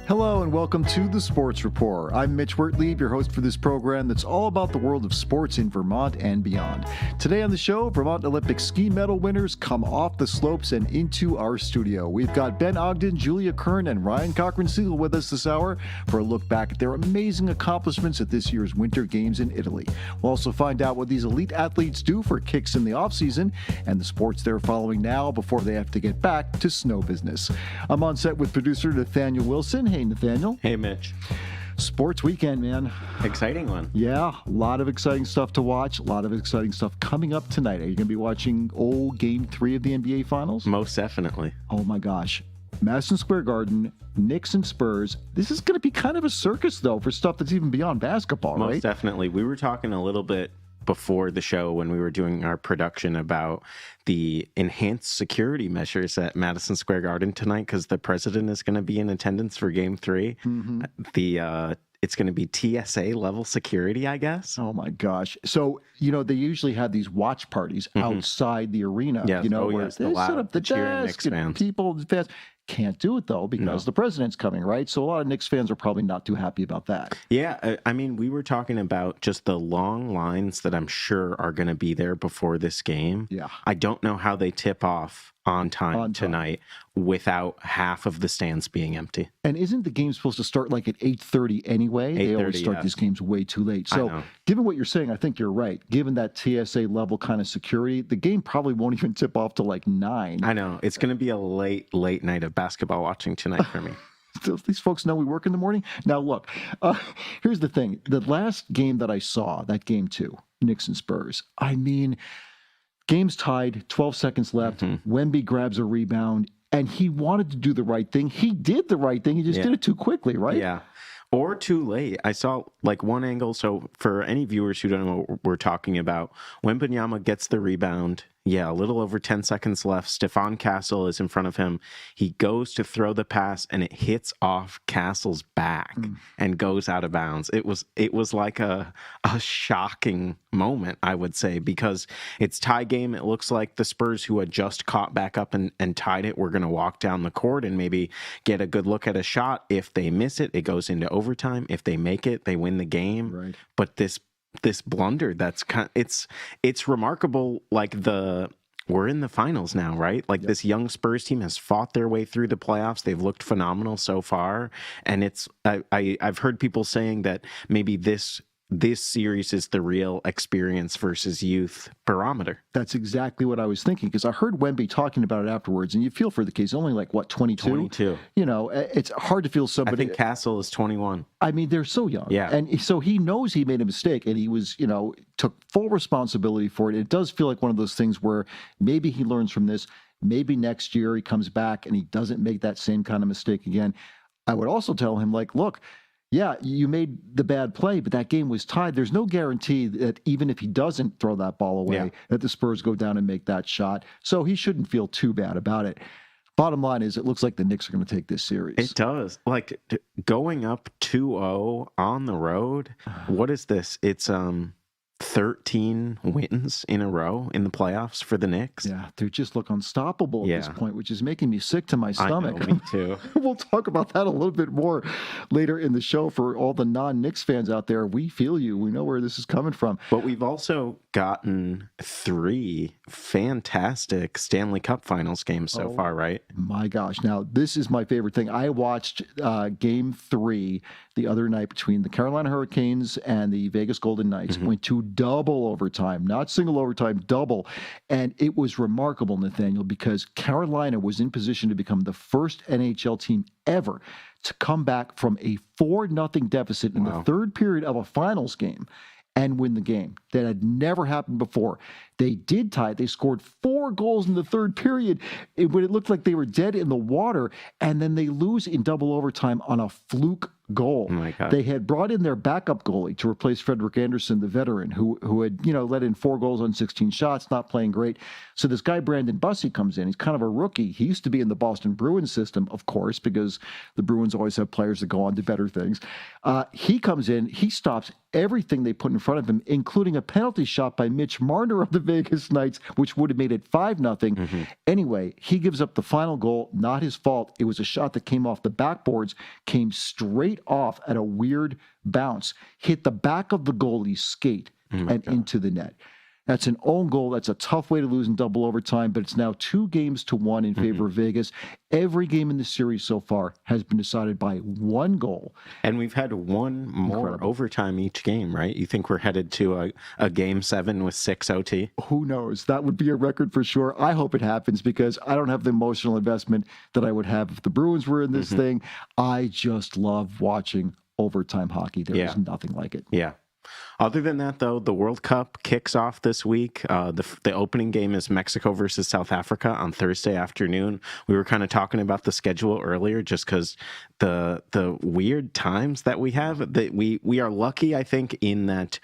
Hello and welcome to the Sports Rapport. I'm Mitch Wertlieb, your host for this program that's all about the world of sports in Vermont and beyond. Today on the show, Vermont Olympic ski medal winners come off the slopes and into our studio. We've got Ogden, Julia Kern, and Ryan Cochran-Siegle with us this hour for a look back at their amazing accomplishments at this year's Winter Games in Italy. We'll also find out what these elite athletes do for kicks in the offseason and the sports they're following now before they have to get back to snow business. I'm on set with producer Nathaniel Wilson. Hey, Nathaniel. Hey, Mitch. Sports weekend, man. Exciting one. Yeah, a lot of exciting stuff to watch. A lot of exciting stuff coming up tonight. Are you going to be watching Game 3 of the NBA Finals? Most definitely. Oh, my gosh. Madison Square Garden, Knicks and Spurs. This is going to be kind of a circus, though, for stuff that's even beyond basketball, right? Most definitely. We were talking a little bit before the show when we were doing our production about the enhanced security measures at Madison Square Garden tonight because the president is going to be in attendance for Game 3. Mm-hmm. It's going to be TSA level security, I guess. Oh, my gosh. So, they usually have these watch parties outside the arena, yes. Where they set up the desk and people, fans. Can't do it, though, because the president's coming, right? So a lot of Knicks fans are probably not too happy about that. Yeah, I mean, we were talking about just the long lines that I'm sure are going to be there before this game. Yeah. I don't know how they tip off on time tonight without half of the stands being empty. And isn't the game supposed to start like at 8:30 anyway? They always start these games way too late. So given what you're saying, I think you're right. Given that TSA level kind of security, the game probably won't even tip off till like 9. I know. It's going to be a late night of basketball watching tonight for me. These folks know we work in the morning. Now, look, here's the thing. The last game that I saw, that Game 2, Knicks and Spurs, I mean, game's tied, 12 seconds left. Wemby grabs a rebound, and he wanted to do the right thing. He did the right thing. He just did it too quickly, right? Yeah. Or too late. I saw like one angle. So for any viewers who don't know what we're talking about, Wembanyama gets the rebound. Yeah, a little over 10 seconds left. Stephon Castle is in front of him. He goes to throw the pass, and it hits off Castle's back and goes out of bounds. It was like a shocking moment, I would say, because it's tie game. It looks like the Spurs, who had just caught back up and tied it, were going to walk down the court and maybe get a good look at a shot. If they miss it, it goes into overtime. If they make it, they win the game. Right. But this blunder, it's remarkable. Like we're in the finals now, right? Like this young Spurs team has fought their way through the playoffs. They've looked phenomenal so far, and I've heard people saying that maybe this series is the real experience versus youth barometer. That's exactly what I was thinking, because I heard Wemby talking about it afterwards, and you feel for the case. Only like, what, 22? 22. It's hard to feel somebody. I think Castle is 21. I mean, they're so young. Yeah. And so he knows he made a mistake, and he was, took full responsibility for it. It does feel like one of those things where maybe he learns from this. Maybe next year he comes back and he doesn't make that same kind of mistake again. I would also tell him, like, look, yeah, you made the bad play, but that game was tied. There's no guarantee that even if he doesn't throw that ball away, that the Spurs go down and make that shot. So he shouldn't feel too bad about it. Bottom line is, it looks like the Knicks are going to take this series. It does. Like going up 2-0 on the road. What is this? It's 13 wins in a row in the playoffs for the Knicks. Yeah, they just look unstoppable at this point, which is making me sick to my stomach. I know, me too. We'll talk about that a little bit more later in the show. For all the non-Knicks fans out there, we feel you. We know where this is coming from. But we've also gotten 3 fantastic Stanley Cup Finals games so far, right? My gosh. Now, this is my favorite thing. I watched Game 3 the other night between the Carolina Hurricanes and the Vegas Golden Knights. Went to double overtime, not single overtime, double. And it was remarkable, Nathaniel, because Carolina was in position to become the first NHL team ever to come back from a 4-0 deficit in the third period of a finals game and win the game. That had never happened before. They did tie. They scored 4 goals in the third period when it looked like they were dead in the water, and then they lose in double overtime on a fluke goal. Oh my God. They had brought in their backup goalie to replace Frederick Anderson, the veteran, who had, let in 4 goals on 16 shots, not playing great. So this guy, Brandon Bussey, comes in. He's kind of a rookie. He used to be in the Boston Bruins system, of course, because the Bruins always have players that go on to better things. He comes in. He stops everything they put in front of him, including a penalty shot by Mitch Marner of the Vegas Knights, which would have made it 5-0. Anyway, he gives up the final goal. Not his fault. It was a shot that came off the backboards, came straight off at a weird bounce, hit the back of the goalie's skate and into the net. That's an own goal. That's a tough way to lose in double overtime, but it's now 2-1 in favor of Vegas. Every game in the series so far has been decided by 1 goal. And we've had 1 more overtime each game, right? You think we're headed to a game 7 with 6 OT? Who knows? That would be a record for sure. I hope it happens because I don't have the emotional investment that I would have if the Bruins were in this thing. I just love watching overtime hockey. There is nothing like it. Yeah. Other than that, though, the World Cup kicks off this week. The opening game is Mexico versus South Africa on Thursday afternoon. We were kind of talking about the schedule earlier just because the weird times that we have. That we are lucky, I think, in that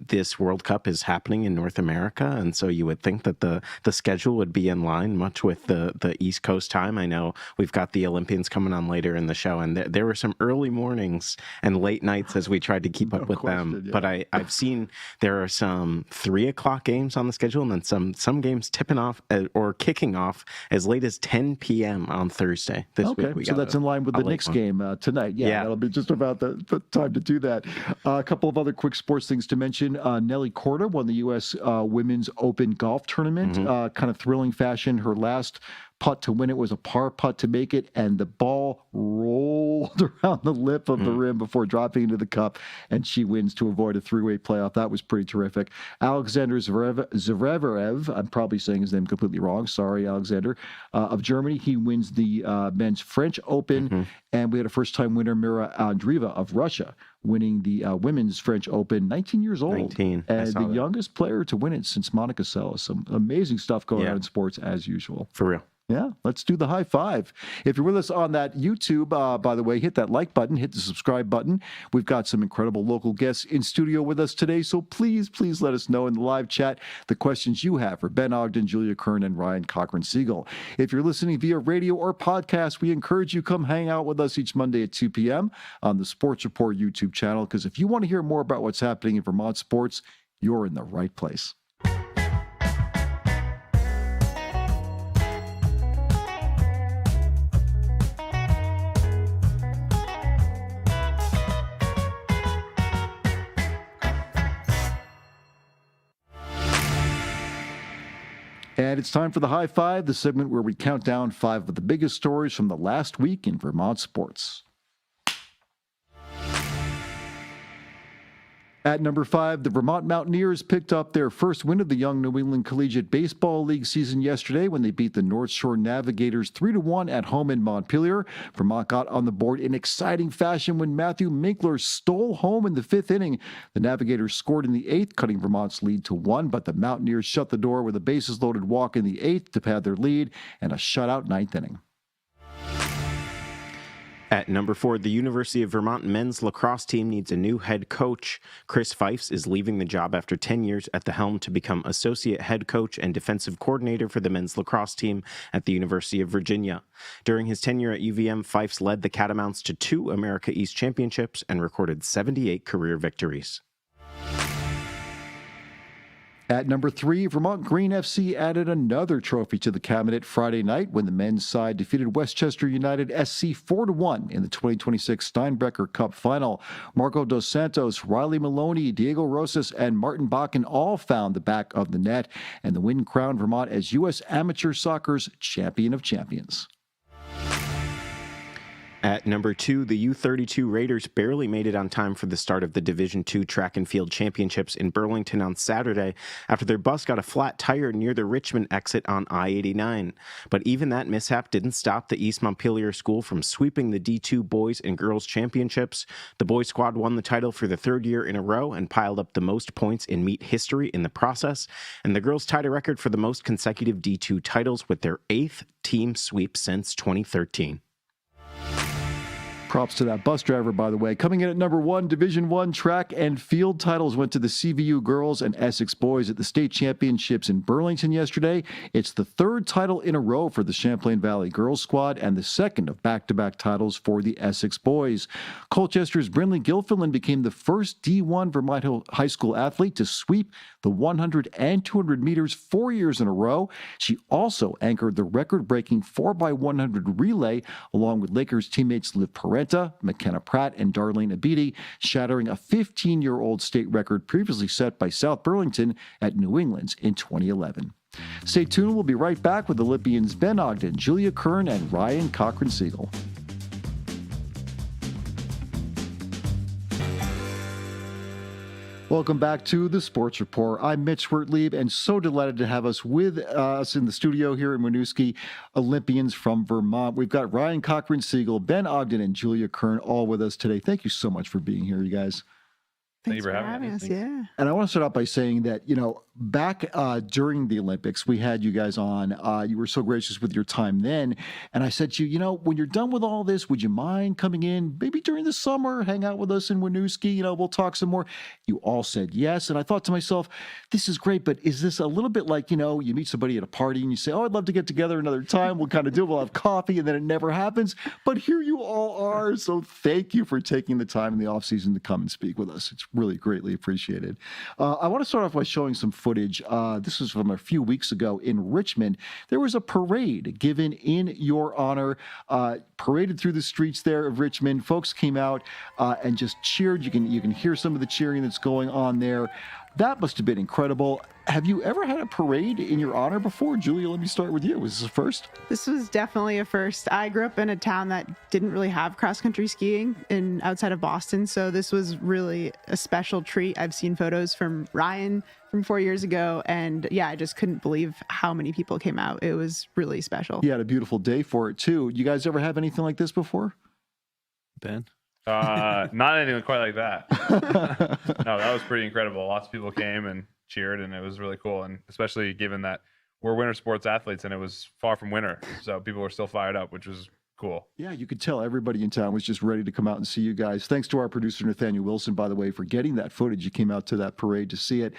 this World Cup is happening in North America, and so you would think that the schedule would be in line much with the East Coast time. I know we've got the Olympians coming on later in the show, and there were some early mornings and late nights as we tried to keep up with them. Yeah. But I've seen there are some 3:00 games on the schedule, and then some games tipping off or kicking off as late as 10 p.m. on Thursday this week. So that's in line with the Knicks game tonight. Yeah, that'll be just about the time to do that. A couple of other quick sports things to mention. Nelly Korda won the U.S. Women's Open Golf Tournament, kind of thrilling fashion. Her last putt to win it was a par putt to make it, and the ball rolled around the lip of the rim before dropping into the cup, and she wins to avoid a 3-way playoff. That was pretty terrific. Alexander Zverev, I'm probably saying his name completely wrong. Sorry, Alexander, of Germany. He wins the men's French Open, and we had a first-time winner, Mira Andreeva of Russia, winning the women's French Open, 19 years old. 19. And the youngest player to win it since Monica Seles. Some amazing stuff going on in sports as usual. For real. Yeah, let's do the high five. If you're with us on that YouTube, by the way, hit that like button, hit the subscribe button. We've got some incredible local guests in studio with us today, so please let us know in the live chat the questions you have for Ben Ogden, Julia Kern, and Ryan Cochran-Siegle. If you're listening via radio or podcast, we encourage you come hang out with us each Monday at 2 p.m. on the Sports Rapport YouTube channel, because if you want to hear more about what's happening in Vermont sports, you're in the right place. And it's time for the High Five, the segment where we count down 5 of the biggest stories from the last week in Vermont sports. At number 5, the Vermont Mountaineers picked up their first win of the Young New England Collegiate Baseball League season yesterday when they beat the North Shore Navigators 3-1 at home in Montpelier. Vermont got on the board in exciting fashion when Matthew Minkler stole home in the 5th inning. The Navigators scored in the 8th, cutting Vermont's lead to 1, but the Mountaineers shut the door with a bases-loaded walk in the 8th to pad their lead and a shutout 9th inning. At number 4, the University of Vermont men's lacrosse team needs a new head coach. Chris Fifes is leaving the job after 10 years at the helm to become associate head coach and defensive coordinator for the men's lacrosse team at the University of Virginia. During his tenure at UVM, Fifes led the Catamounts to 2 America East championships and recorded 78 career victories. At number 3, Vermont Green FC added another trophy to the cabinet Friday night when the men's side defeated Westchester United SC 4-1 in the 2026 Steinbrecher Cup final. Marco Dos Santos, Riley Maloney, Diego Rosas, and Martin Bakken all found the back of the net, and the win crowned Vermont as U.S. Amateur Soccer's champion of champions. At number 2, the U32 Raiders barely made it on time for the start of the Division II Track and Field Championships in Burlington on Saturday after their bus got a flat tire near the Richmond exit on I-89. But even that mishap didn't stop the East Montpelier School from sweeping the D2 Boys and Girls Championships. The boys squad won the title for the 3rd year in a row and piled up the most points in meet history in the process, and the girls tied a record for the most consecutive D2 titles with their 8th team sweep since 2013. Props to that bus driver, by the way. Coming in at number 1, Division I track and field titles went to the CVU girls and Essex boys at the state championships in Burlington yesterday. It's the 3rd title in a row for the Champlain Valley girls squad and the 2nd of back-to-back titles for the Essex boys. Colchester's Brinley Gilfillan became the first D1 Vermont high school athlete to sweep the 100 and 200 meters 4 years in a row. She also anchored the record-breaking 4x100 relay along with Lakers teammates Liv Perez, McKenna Pratt, and Darlene Abidi, shattering a 15-year-old state record previously set by South Burlington at New England's in 2011. Stay tuned. We'll be right back with Olympians Ben Ogden, Julia Kern, and Ryan Cochran-Siegle. Welcome back to the Sports Rapport. I'm Mitch Wertlieb, and so delighted to have us with us in the studio here in Winooski, Olympians from Vermont. We've got Ryan Cochran-Siegle, Ben Ogden, and Julia Kern all with us today. Thank you so much for being here, you guys. Thank you for having us. Yeah. And I want to start out by saying that, back during the Olympics, we had you guys on. You were so gracious with your time then. And I said to you, when you're done with all this, would you mind coming in maybe during the summer, hang out with us in Winooski? We'll talk some more. You all said yes. And I thought to myself, this is great, but is this a little bit like, you meet somebody at a party and you say, oh, I'd love to get together another time. We'll kind of do it. We'll have coffee, and then it never happens. But here you all are. So thank you for taking the time in the off season to come and speak with us. It's really greatly appreciated. I want to start off by showing some footage. This was from a few weeks ago in Richmond. There was a parade given in your honor, paraded through the streets there of Richmond. Folks came out and just cheered. You can hear some of the cheering that's going on there. That must have been incredible. Have you ever had a parade in your honor before? Julia, let me start with you. Was this a first? This was definitely a first. I grew up in a town that didn't really have cross-country skiing outside of Boston, so this was really a special treat. I've seen photos from Ryan from 4 years ago, and I just couldn't believe how many people came out. It was really special. You had a beautiful day for it, too. You guys ever have anything like this before? Ben? Not anything quite like that. No, that was pretty incredible. Lots of people came and cheered, and it was really cool. And especially given that we're winter sports athletes and it was far from winter, so people were still fired up, which was cool. Yeah, you could tell everybody in town was just ready to come out and see you guys. Thanks to our producer, Nathaniel Wilson, by the way, for getting that footage. You came out to that parade to see it.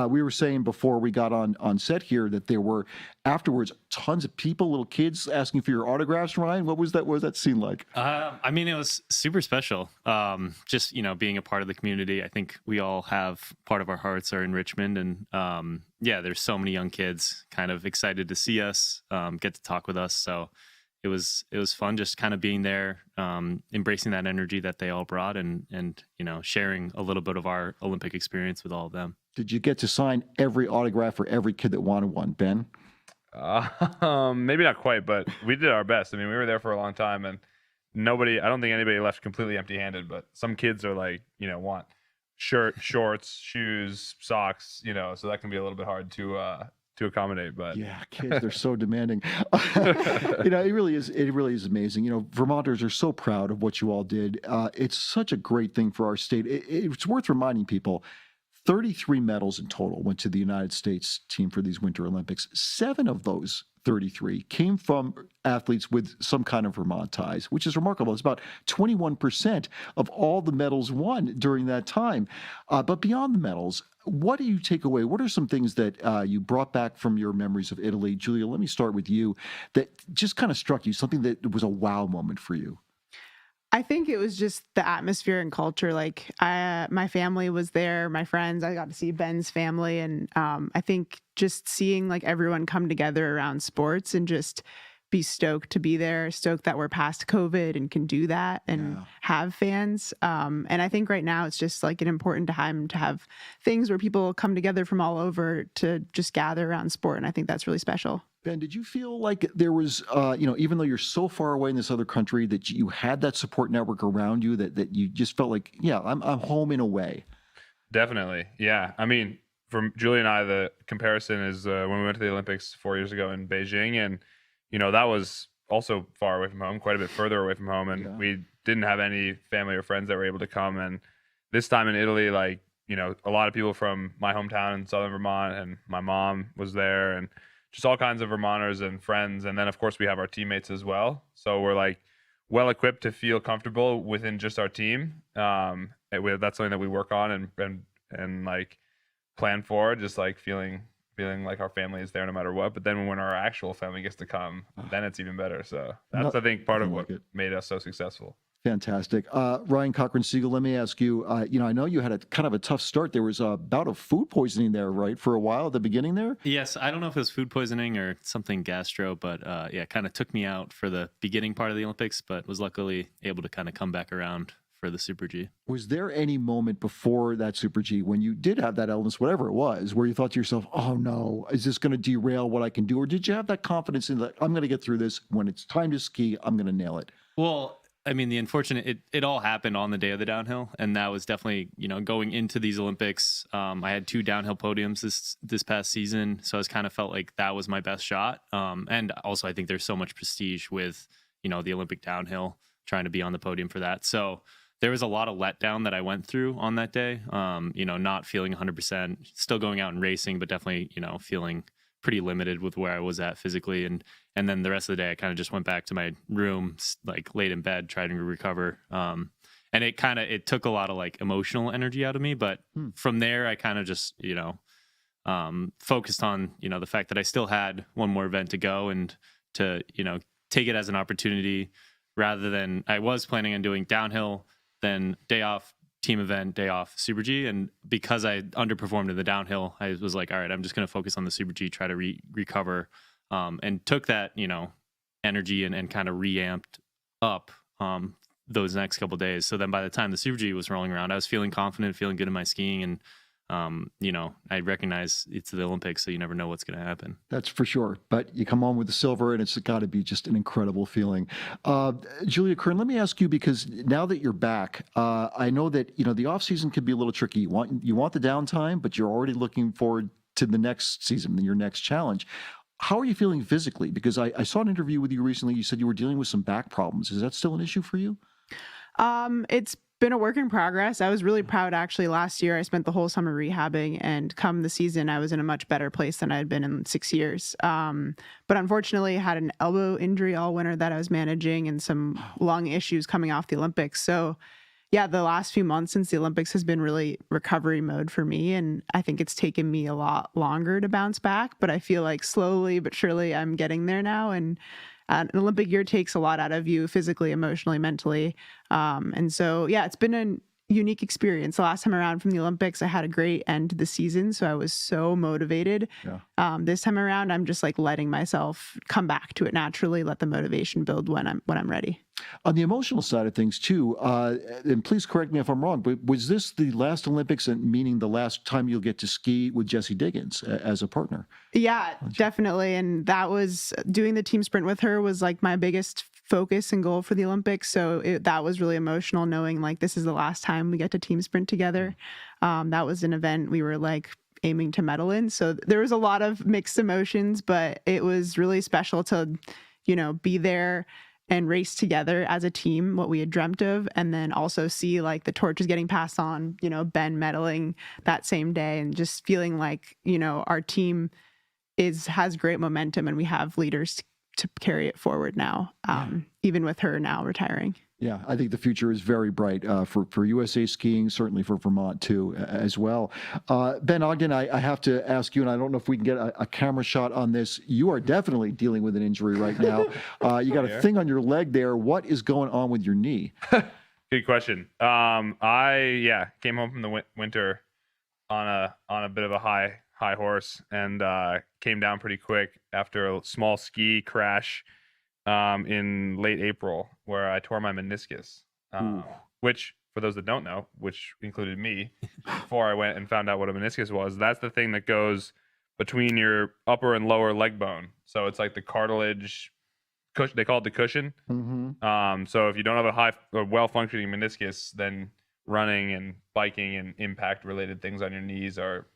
We were saying before we got on set here that there were afterwards tons of people, little kids asking for your autographs. Ryan, what was that scene like? It was super special. Just, being a part of the community. I think we all have part of our hearts are in Richmond, and there's so many young kids kind of excited to see us, get to talk with us. So it was fun just kind of being there, embracing that energy that they all brought, and sharing a little bit of our Olympic experience with all of them. Did you get to sign every autograph for every kid that wanted one, Ben? Maybe not quite, but we did our best. I mean, we were there for a long time, and I don't think anybody left completely empty-handed, but some kids are like, want shirt, shorts, shoes, socks, so that can be a little bit hard to accommodate. But yeah, kids, they're so demanding. It really is amazing. Vermonters are so proud of what you all did. It's such a great thing for our state. It's worth reminding people 33 medals in total went to the United States team for these Winter Olympics. 7 of those 33 came from athletes with some kind of Vermont ties, which is remarkable. It's about 21% of all the medals won during that time. But beyond the medals, what do you take away? What are some things that you brought back from your memories of Italy? Julia, let me start with you, that just kind of struck you, something that was a wow moment for you. I think it was just the atmosphere and culture. Like my family was there, my friends. I got to see Ben's family, and I think just seeing like everyone come together around sports and just be stoked to be there, stoked that we're past COVID and can do that and have fans. And I think right now it's just like an important time to have things where people come together from all over to just gather around sport, and I think that's really special. Ben, did you feel like there was, even though you're so far away in this other country, that you had that support network around you, that you just felt like, I'm home in a way? Definitely. Yeah. I mean, for Julia and I, the comparison is when we went to the Olympics 4 years ago in Beijing, and, that was also far away from home, quite a bit further away from home. And we didn't have any family or friends that were able to come. And this time in Italy, like, a lot of people from my hometown in Southern Vermont, and my mom was there, and just all kinds of Vermonters and friends. And then, of course, we have our teammates as well. So we're like, well equipped to feel comfortable within just our team. That's something that we work on and like plan for, just like feeling like our family is there no matter what. But then when our actual family gets to come, then it's even better. So that's, I think, part of what made us so successful. Fantastic. Ryan Cochran-Siegle, let me ask you, I know you had a kind of a tough start. There was a bout of food poisoning there, right, for a while at the beginning there? Yes, I don't know if it was food poisoning or something gastro, but it kind of took me out for the beginning part of the Olympics, but was luckily able to kind of come back around for the Super G. Was there any moment before that Super G when you did have that illness, whatever it was, where you thought to yourself, oh no, is this going to derail what I can do? Or did you have that confidence in that I'm going to get through this? When it's time to ski, I'm going to nail it? Well, I mean, the unfortunate, it all happened on the day of the downhill. And that was definitely, going into these Olympics. I had 2 downhill podiums this past season. So I kind of felt like that was my best shot. And also I think there's so much prestige with, the Olympic downhill, trying to be on the podium for that. So there was a lot of letdown that I went through on that day. Not feeling 100%, still going out and racing, but definitely, feeling pretty limited with where I was at physically. And then the rest of the day, I kind of just went back to my room, like laid in bed, trying to recover. And it took a lot of like emotional energy out of me. But from there, I kind of just, focused on, the fact that I still had one more event to go and to, take it as an opportunity rather than I was planning on doing downhill, then day off, team event, day off, Super G. And because I underperformed in the downhill, I was like, all right, I'm just going to focus on the Super G, try to recover, and took that, energy and kind of reamped up those next couple of days. So then by the time the Super G was rolling around, I was feeling confident, feeling good in my skiing. And, I recognize it's the Olympics, so you never know what's going to happen. That's for sure. But you come home with the silver, and it's got to be just an incredible feeling. Julia Kern, let me ask you, because now that you're back, I know that, the off season can be a little tricky. You want the downtime, but you're already looking forward to the next season, your next challenge. How are you feeling physically? Because I saw an interview with you recently. You said you were dealing with some back problems. Is that still an issue for you? It's been a work in progress. I was really proud, actually. Last year, I spent the whole summer rehabbing, and come the season, I was in a much better place than I had been in 6 years. But unfortunately, I had an elbow injury all winter that I was managing and some lung issues coming off the Olympics. So yeah, the last few months since the Olympics has been really recovery mode for me. And I think it's taken me a lot longer to bounce back, but I feel like slowly but surely I'm getting there now. And an Olympic year takes a lot out of you physically, emotionally, mentally. And so, yeah, it's been a unique experience. The last time around from the Olympics, I had a great end to the season. So I was so motivated. Yeah. This time around, I'm just like letting myself come back to it naturally, let the motivation build when I'm ready. On the emotional side of things too, and please correct me if I'm wrong, but was this the last Olympics, and meaning the last time you'll get to ski with Jessie Diggins as a partner? Yeah, definitely. And that was doing the team sprint with her was like my biggest focus and goal for the Olympics. So that was really emotional, knowing like this is the last time we get to team sprint together. That was an event we were like aiming to medal in. So there was a lot of mixed emotions, but it was really special to, be there and race together as a team, what we had dreamt of, and then also see like the torches getting passed on, Ben medaling that same day, and just feeling like, our team has great momentum and we have leaders to carry it forward now, even with her now retiring. Yeah, I think the future is very bright for USA skiing, certainly for Vermont too, as well. Ben, Ogden, I have to ask you, and I don't know if we can get a camera shot on this. You are definitely dealing with an injury right now. You got a thing on your leg there. What is going on with your knee? Good question. I came home from the winter on a bit of a high horse, and came down pretty quick after a small ski crash in late April, where I tore my meniscus, which, for those that don't know, which included me, before I went and found out what a meniscus was, that's the thing that goes between your upper and lower leg bone. So it's like the cartilage, they call it the cushion. Mm-hmm. So if you don't have a well-functioning meniscus, then running and biking and impact-related things on your knees are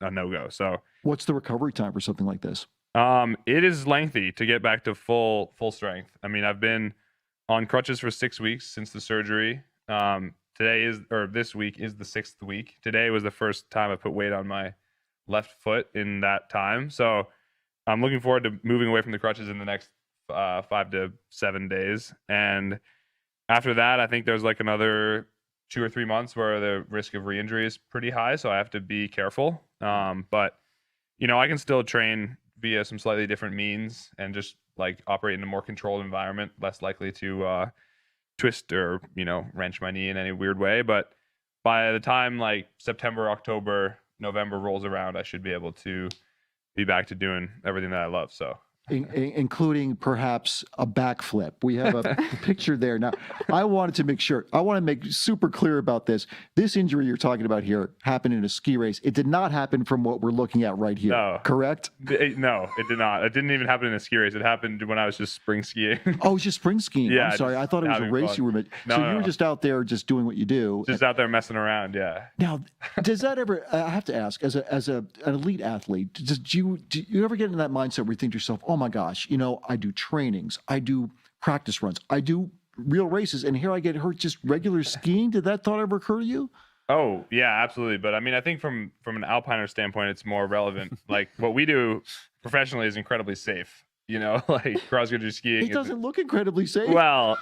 a no-go. So what's the recovery time for something like this? It is lengthy to get back to full strength. I mean, I've been on crutches for 6 weeks since the surgery. This week is the 6th week. Today was the first time I put weight on my left foot in that time. So I'm looking forward to moving away from the crutches in the next 5 to 7 days. And after that, I think there's like another 2 or 3 months where the risk of re-injury is pretty high. So I have to be careful. But, I can still train via some slightly different means and just like operate in a more controlled environment, less likely to twist or, wrench my knee in any weird way. But by the time like September, October, November rolls around, I should be able to be back to doing everything that I love. So including perhaps a backflip. We have a picture there. Now, I want to make super clear about this. This injury you're talking about here happened in a ski race. It did not happen from what we're looking at right here. No. Correct? No, it did not. It didn't even happen in a ski race. It happened when I was just spring skiing. Oh, it's just spring skiing. Yeah, I'm sorry. I thought it was a race fun. you were making. No, so you were just out there just doing what you do. Just out there messing around, yeah. Now, does that ever, I have to ask, as an elite athlete, do you ever get in that mindset where you think to yourself, oh my gosh, I do trainings, I do practice runs, I do real races, and here I get hurt just regular skiing? Did that thought ever occur to you? Oh, yeah, absolutely. But I mean, I think from an alpiner standpoint, it's more relevant. Like what we do professionally is incredibly safe. Like cross-country skiing. It doesn't look incredibly safe. Well,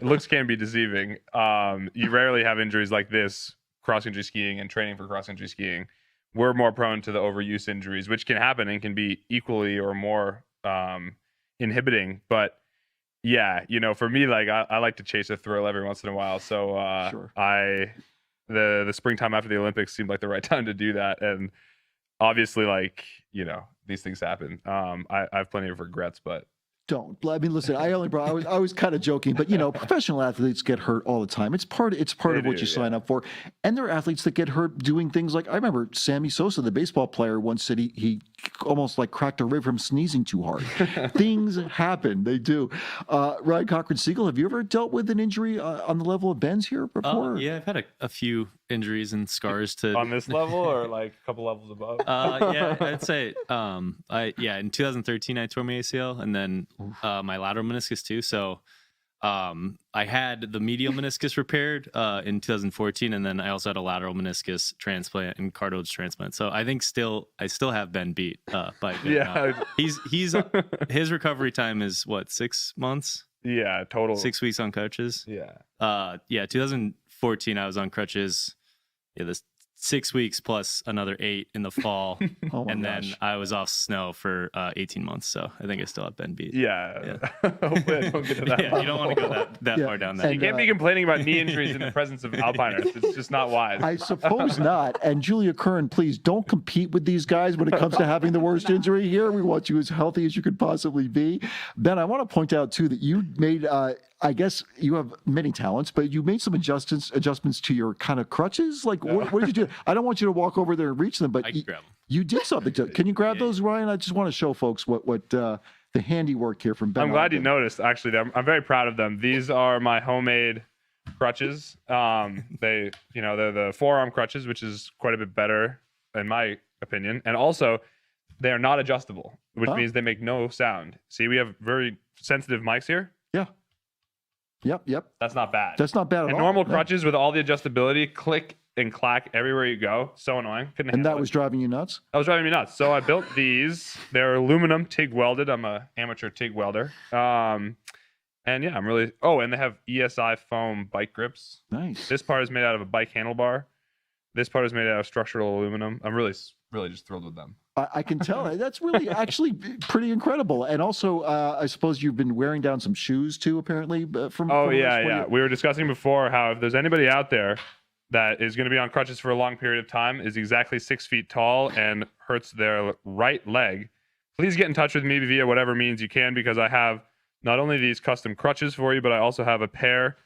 looks can be deceiving. You rarely have injuries like this, cross-country skiing and training for cross-country skiing. We're more prone to the overuse injuries, which can happen and can be equally or more inhibiting. But yeah, for me, like I like to chase a thrill every once in a while. So Sure. the springtime after the Olympics seemed like the right time to do that. And obviously, like, these things happen. I have plenty of regrets, but Don't. I mean, listen, I was kind of joking, but professional athletes get hurt all the time. It's part of what you sign up for. And there are athletes that get hurt doing things like, I remember Sammy Sosa, the baseball player, once said he almost like cracked a rib from sneezing too hard. Things happen. They do. Ryan Cochran-Siegle, have you ever dealt with an injury on the level of Ben's here before? Yeah, I've had a few injuries and scars to on this level or like a couple levels above. Yeah, I'd say in 2013 I tore my ACL and then my lateral meniscus too. So I had the medial meniscus repaired in 2014, and then I also had a lateral meniscus transplant and cartilage transplant. So I think I still have been beat by Ben. Yeah. He's his recovery time is what, 6 months? Yeah, total. 6 weeks on crutches. Yeah. 2014 I was on crutches. Yeah, this 6 weeks plus another 8 in the fall. Oh my and gosh. then I was off snow for 18 months. So I think I still have been beat. Yeah. Hopefully I don't get to that You don't want to go that Yeah. far down that. You can't be complaining about knee injuries in the presence of alpiners. It's just not wise. I suppose not. And Julia Kern, please don't compete with these guys when it comes to having the worst injury here. We want you as healthy as you could possibly be. Ben, I want to point out too that you made, I guess you have many talents, but you made some adjustments to your kind of crutches. Like, what did you do? I don't want you to walk over there and reach them, but I can grab them. you did something. Can you grab those, Ryan? I just want to show folks what the handiwork here from Ben. I'm glad you Ogden. noticed. Actually, I'm very proud of them. These are my homemade crutches. They're the forearm crutches, which is quite a bit better in my opinion. And also, they are not adjustable, which means they make no sound. See, we have very sensitive mics here. Yeah. Yep. That's not bad. That's not bad at and all. normal No. crutches with all the adjustability, click and clack everywhere you go. So annoying. Couldn't And handle that it. was driving you nuts? That was driving me nuts. So I built these. They're aluminum TIG welded. I'm a amateur TIG welder. And yeah, I'm really. Oh, and they have ESI foam bike grips. Nice. This part is made out of a bike handlebar. This part is made out of structural aluminum. I'm really just thrilled with them. I can tell. That's really actually pretty incredible. And also, I suppose you've been wearing down some shoes too, apparently. From Yeah. We were discussing before how if there's anybody out there that is going to be on crutches for a long period of time, is exactly 6 feet tall, and hurts their right leg, please get in touch with me via whatever means you can, because I have not only these custom crutches for you, but I also have a pair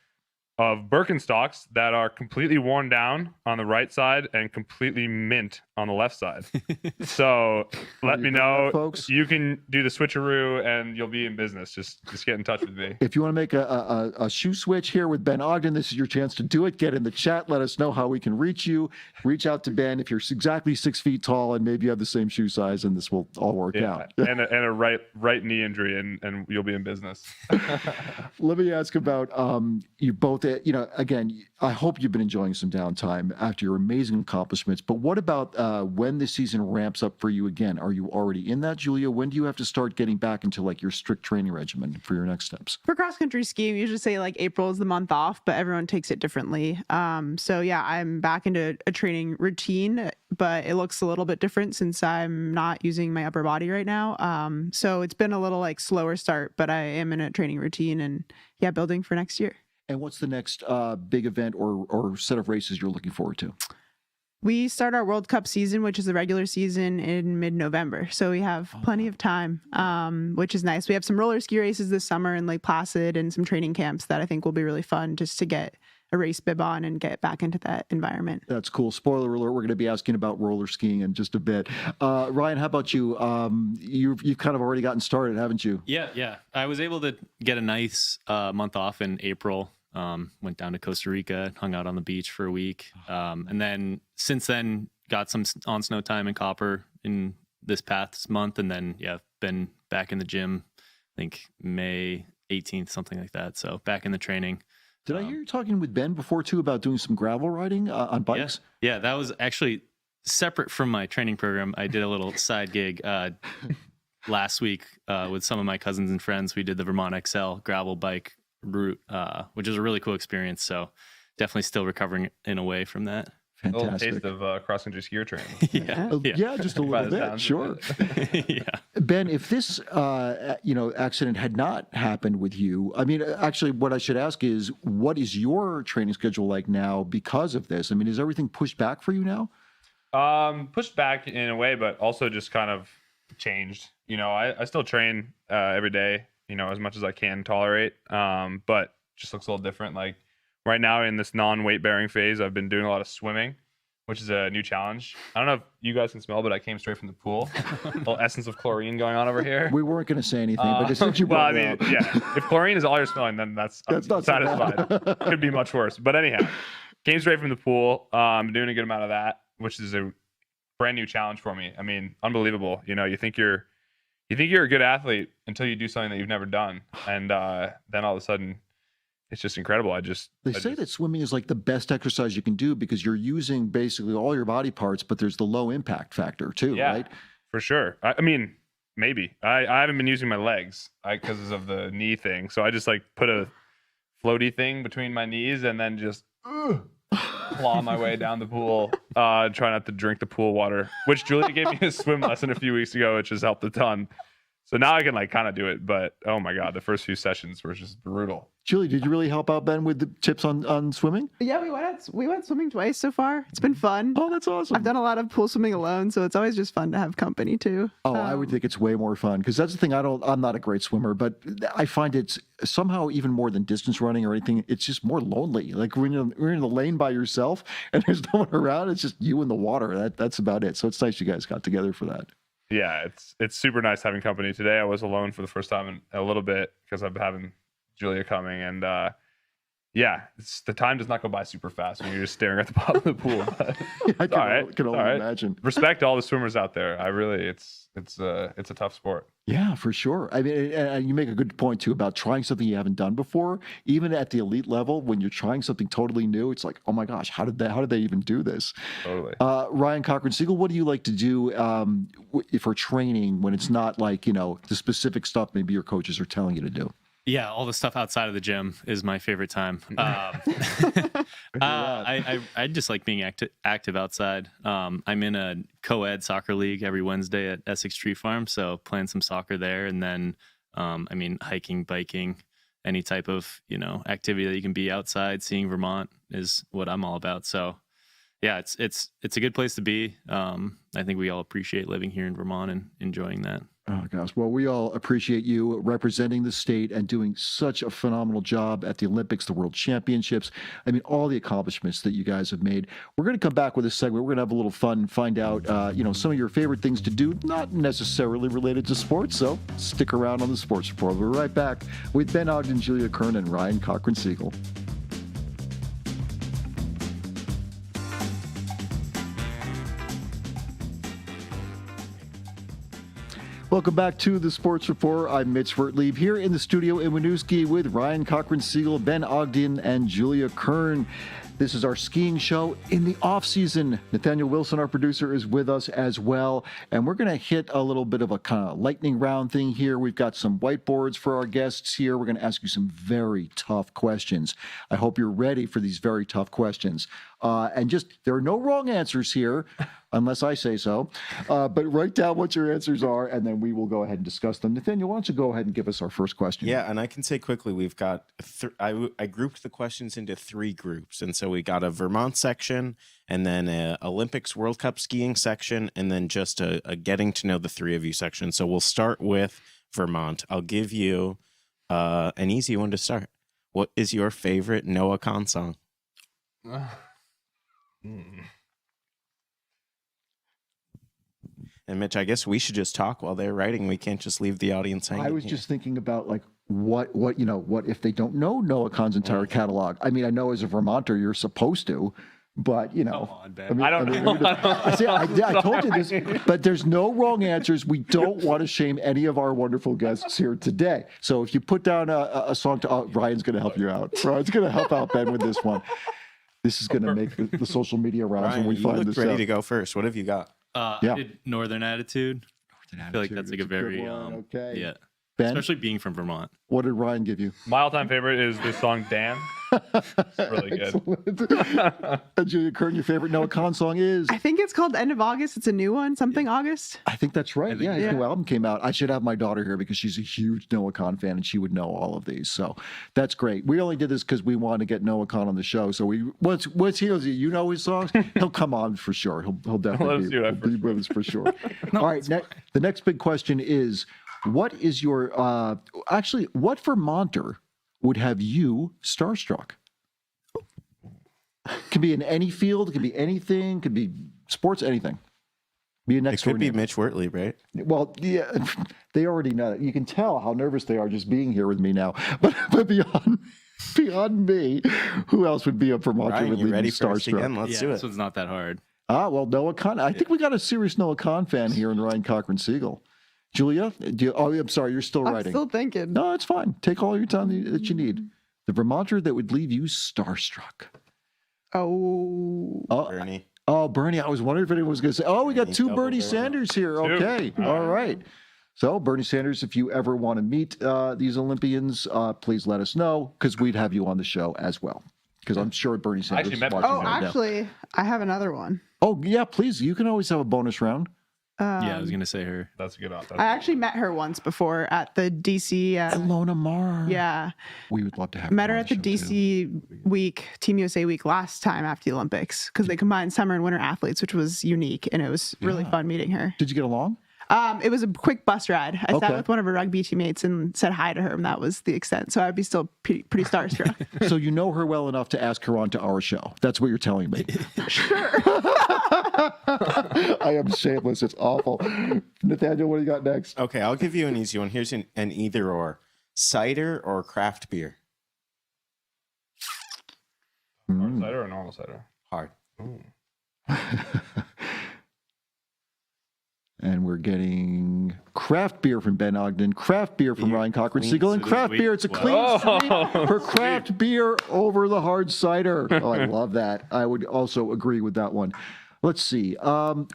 of Birkenstocks that are completely worn down on the right side and completely mint on the left side. So let me know, folks. You can do the switcheroo and you'll be in business. Just get in touch with me. If you want to make a shoe switch here with Ben Ogden, this is your chance to do it. Get in the chat. Let us know how we can reach you. Reach out to Ben if you're exactly 6 feet tall and maybe you have the same shoe size, and this will all work out. and a right knee injury, and you'll be in business. Let me ask about you both the, again, I hope you've been enjoying some downtime after your amazing accomplishments, but what about when the season ramps up for you again? Are you already in that, Julia? When do you have to start getting back into like your strict training regimen for your next steps? For cross-country skiing, we usually say like April is the month off, but everyone takes it differently. So yeah, I'm back into a training routine, but it looks a little bit different since I'm not using my upper body right now. So it's been a little like slower start, but I am in a training routine and yeah, building for next year. And what's the next big event or set of races you're looking forward to? We start our World Cup season, which is the regular season, in mid-November. So we have plenty of time, which is nice. We have some roller ski races this summer in Lake Placid and some training camps that I think will be really fun just to get a race bib on and get back into that environment. That's cool. Spoiler alert, we're going to be asking about roller skiing in just a bit. Ryan, how about you? You've kind of already gotten started, haven't you? Yeah. I was able to get a nice month off in April. Went down to Costa Rica, hung out on the beach for a week. And then since then, got some on snow time in Copper in this past month. And then, been back in the gym, I think May 18th, something like that. So back in the training. Did I hear you talking with Ben before, too, about doing some gravel riding on bikes? Yeah, that was actually separate from my training program. I did a little side gig last week with some of my cousins and friends. We did the Vermont XL gravel bike route, which is a really cool experience. So definitely still recovering in a way from that. Fantastic. A little taste of cross-country skier training. Yeah, just a little bit. Sure. Yeah. Ben, if this, accident had not happened with you, I mean, actually, what I should ask is, what is your training schedule like now because of this? I mean, is everything pushed back for you now? Pushed back in a way, but also just kind of changed. I still train every day, as much as I can tolerate, but just looks a little different. Like, right now in this non-weight bearing phase, I've been doing a lot of swimming, which is a new challenge. I don't know if you guys can smell, but I came straight from the pool. A little essence of chlorine going on over here. We weren't going to say anything, but just since you brought it up. Yeah. If chlorine is all you're smelling, then that's not satisfied. Could be much worse. But anyhow, came straight from the pool. I'm doing a good amount of that, which is a brand new challenge for me. I mean, unbelievable. You think you're a good athlete until you do something that you've never done, and then all of a sudden, it's just incredible. They say that swimming is like the best exercise you can do because you're using basically all your body parts, but there's the low impact factor too, right? For sure. I mean, maybe. I haven't been using my legs because of the knee thing. So I just like put a floaty thing between my knees and then just claw my way down the pool, try not to drink the pool water, which Julia gave me a swim lesson a few weeks ago, which has helped a ton. So now I can like kind of do it, but oh my God, the first few sessions were just brutal. Julie, did you really help out Ben with the tips on swimming? Yeah, we went swimming twice so far. It's been fun. Oh, that's awesome. I've done a lot of pool swimming alone, so it's always just fun to have company too. Oh, I would think it's way more fun because that's the thing. I'm not a great swimmer, but I find it's somehow even more than distance running or anything. It's just more lonely. Like when you're in the lane by yourself and there's no one around, it's just you in the water. That's about it. So it's nice you guys got together for that. Yeah, it's super nice having company. Today I was alone for the first time in a little bit because I'm having Julia coming, and the time does not go by super fast when you're just staring at the bottom of the pool. I can only imagine. Respect to all the swimmers out there. I really, it's a tough sport. Yeah, for sure. I mean, and you make a good point too about trying something you haven't done before. Even at the elite level, when you're trying something totally new, it's like, oh my gosh, how did they even do this? Totally. Ryan Cochran-Siegle, what do you like to do for training when it's not like the specific stuff maybe your coaches are telling you to do? Yeah, all the stuff outside of the gym is my favorite time. I just like being active outside. I'm in a co-ed soccer league every Wednesday at Essex Tree Farm, so playing some soccer there, and then hiking, biking, any type of activity that you can be outside. Seeing Vermont is what I'm all about. So yeah, it's a good place to be. I think we all appreciate living here in Vermont and enjoying that. Oh, gosh. Well, we all appreciate you representing the state and doing such a phenomenal job at the Olympics, the World Championships. I mean, all the accomplishments that you guys have made. We're going to come back with a segment. We're going to have a little fun and find out, some of your favorite things to do, not necessarily related to sports. So stick around on the Sports Report. We'll be right back with Ben, Ogden, Julia Kern, and Ryan Cochran-Siegle. Welcome back to the Sports Rapport. I'm Mitch Wertlieb here in the studio in Winooski with Ryan Cochran-Siegle, Ben Ogden, and Julia Kern. This is our skiing show in the off-season. Nathaniel Wilson, our producer, is with us as well. And we're going to hit a little bit of a kind of lightning round thing here. We've got some whiteboards for our guests here. We're going to ask you some very tough questions. I hope you're ready for these very tough questions. There are no wrong answers here, unless I say so. But write down what your answers are, and then we will go ahead and discuss them. Nathaniel, why don't you go ahead and give us our first question? Yeah, and I can say quickly, we've got, I grouped the questions into 3 groups. And so we got a Vermont section, and then a Olympics World Cup skiing section, and then just a getting to know the 3 of you section. So we'll start with Vermont. I'll give you an easy one to start. What is your favorite Noah Kahn song? And Mitch, I guess we should just talk while they're writing. We can't just leave the audience hanging. I was just thinking about like what if they don't know Noah Kahn's entire catalog? I mean, I know as a Vermonter you're supposed to, but you know, Come on, Ben. I don't know. I told you this, but there's no wrong answers. We don't want to shame any of our wonderful guests here today. So if you put down a song Ryan's going to help you out. Ryan's going to help out Ben with this one. This is going to make the social media rounds Ryan, when we find this ready out. to go first. What have you got? I did Northern Attitude. I feel like that's like a very okay. yeah, Ben, especially being from Vermont. what did Ryan give you? My all-time favorite is this song, Dan. It's really good. And Julia Kern, your favorite Noah Kahn song is? I think it's called End of August. It's a new one, something August. I think that's right. Yeah, his yeah. new album came out. I should have my daughter here because she's a huge Noah Kahn fan and she would know all of these. So that's great. We only did this because we wanted to get Noah Kahn on the show. So once he knows you know his songs, he'll come on for sure. He'll definitely be with us for sure. All right, the next big question is, what is your what Vermonter would have you starstruck? Could be in any field, could be anything, could be sports, anything. Be a next It could be door neighbor. Mitch Wertlieb, right? Well, yeah, they already know that. You can tell how nervous they are just being here with me now. But beyond me, who else would be a Vermonter Ryan, would you leave ready me for us again? starstruck? Let's Yeah, do this it. one's not that hard. Well, Noah Kahn. I think we got a serious Noah Kahn fan here in Ryan Cochran-Siegle. Julia, I'm sorry, you're still I'm writing. still thinking. No, it's fine. Take all your time that you need. The Vermonter that would leave you starstruck. Oh, Bernie. Oh, Bernie. I was wondering if anyone was going to say, we got Bernie, 2 double Bernie barrel. Sanders here. Okay. All right. So, Bernie Sanders, if you ever want to meet these Olympians, please let us know because we'd have you on the show as well. Because I'm sure Bernie Sanders actually is met watching Bernie. right now. actually, I have another one. Oh, yeah, please. You can always have a bonus round. Yeah, I was gonna say her. That's a good option. I actually met her once before at the DC. Ilona Marr. Yeah, We would love to have met her on at the show, too. DC week, Team USA week last time after the Olympics because they combined summer and winter athletes, which was unique, and it was really fun meeting her. Did you get along? It was a quick bus ride. I Okay. sat with one of her rugby teammates and said hi to her, and that was the extent. So I'd be still pretty starstruck. So you know her well enough to ask her onto our show. That's what you're telling me. Sure. I am shameless. It's awful. Nathaniel, what do you got next? Okay, I'll give you an easy one. Here's an either or. Cider or craft beer? Hard cider or normal cider? Hard. And we're getting craft beer from Ben Ogden, craft beer from Ryan Cochran-Siegle, and sweet. craft beer. It's a clean sweep for craft beer over the hard cider. Oh, I love that. I would also agree with that one. Let's see.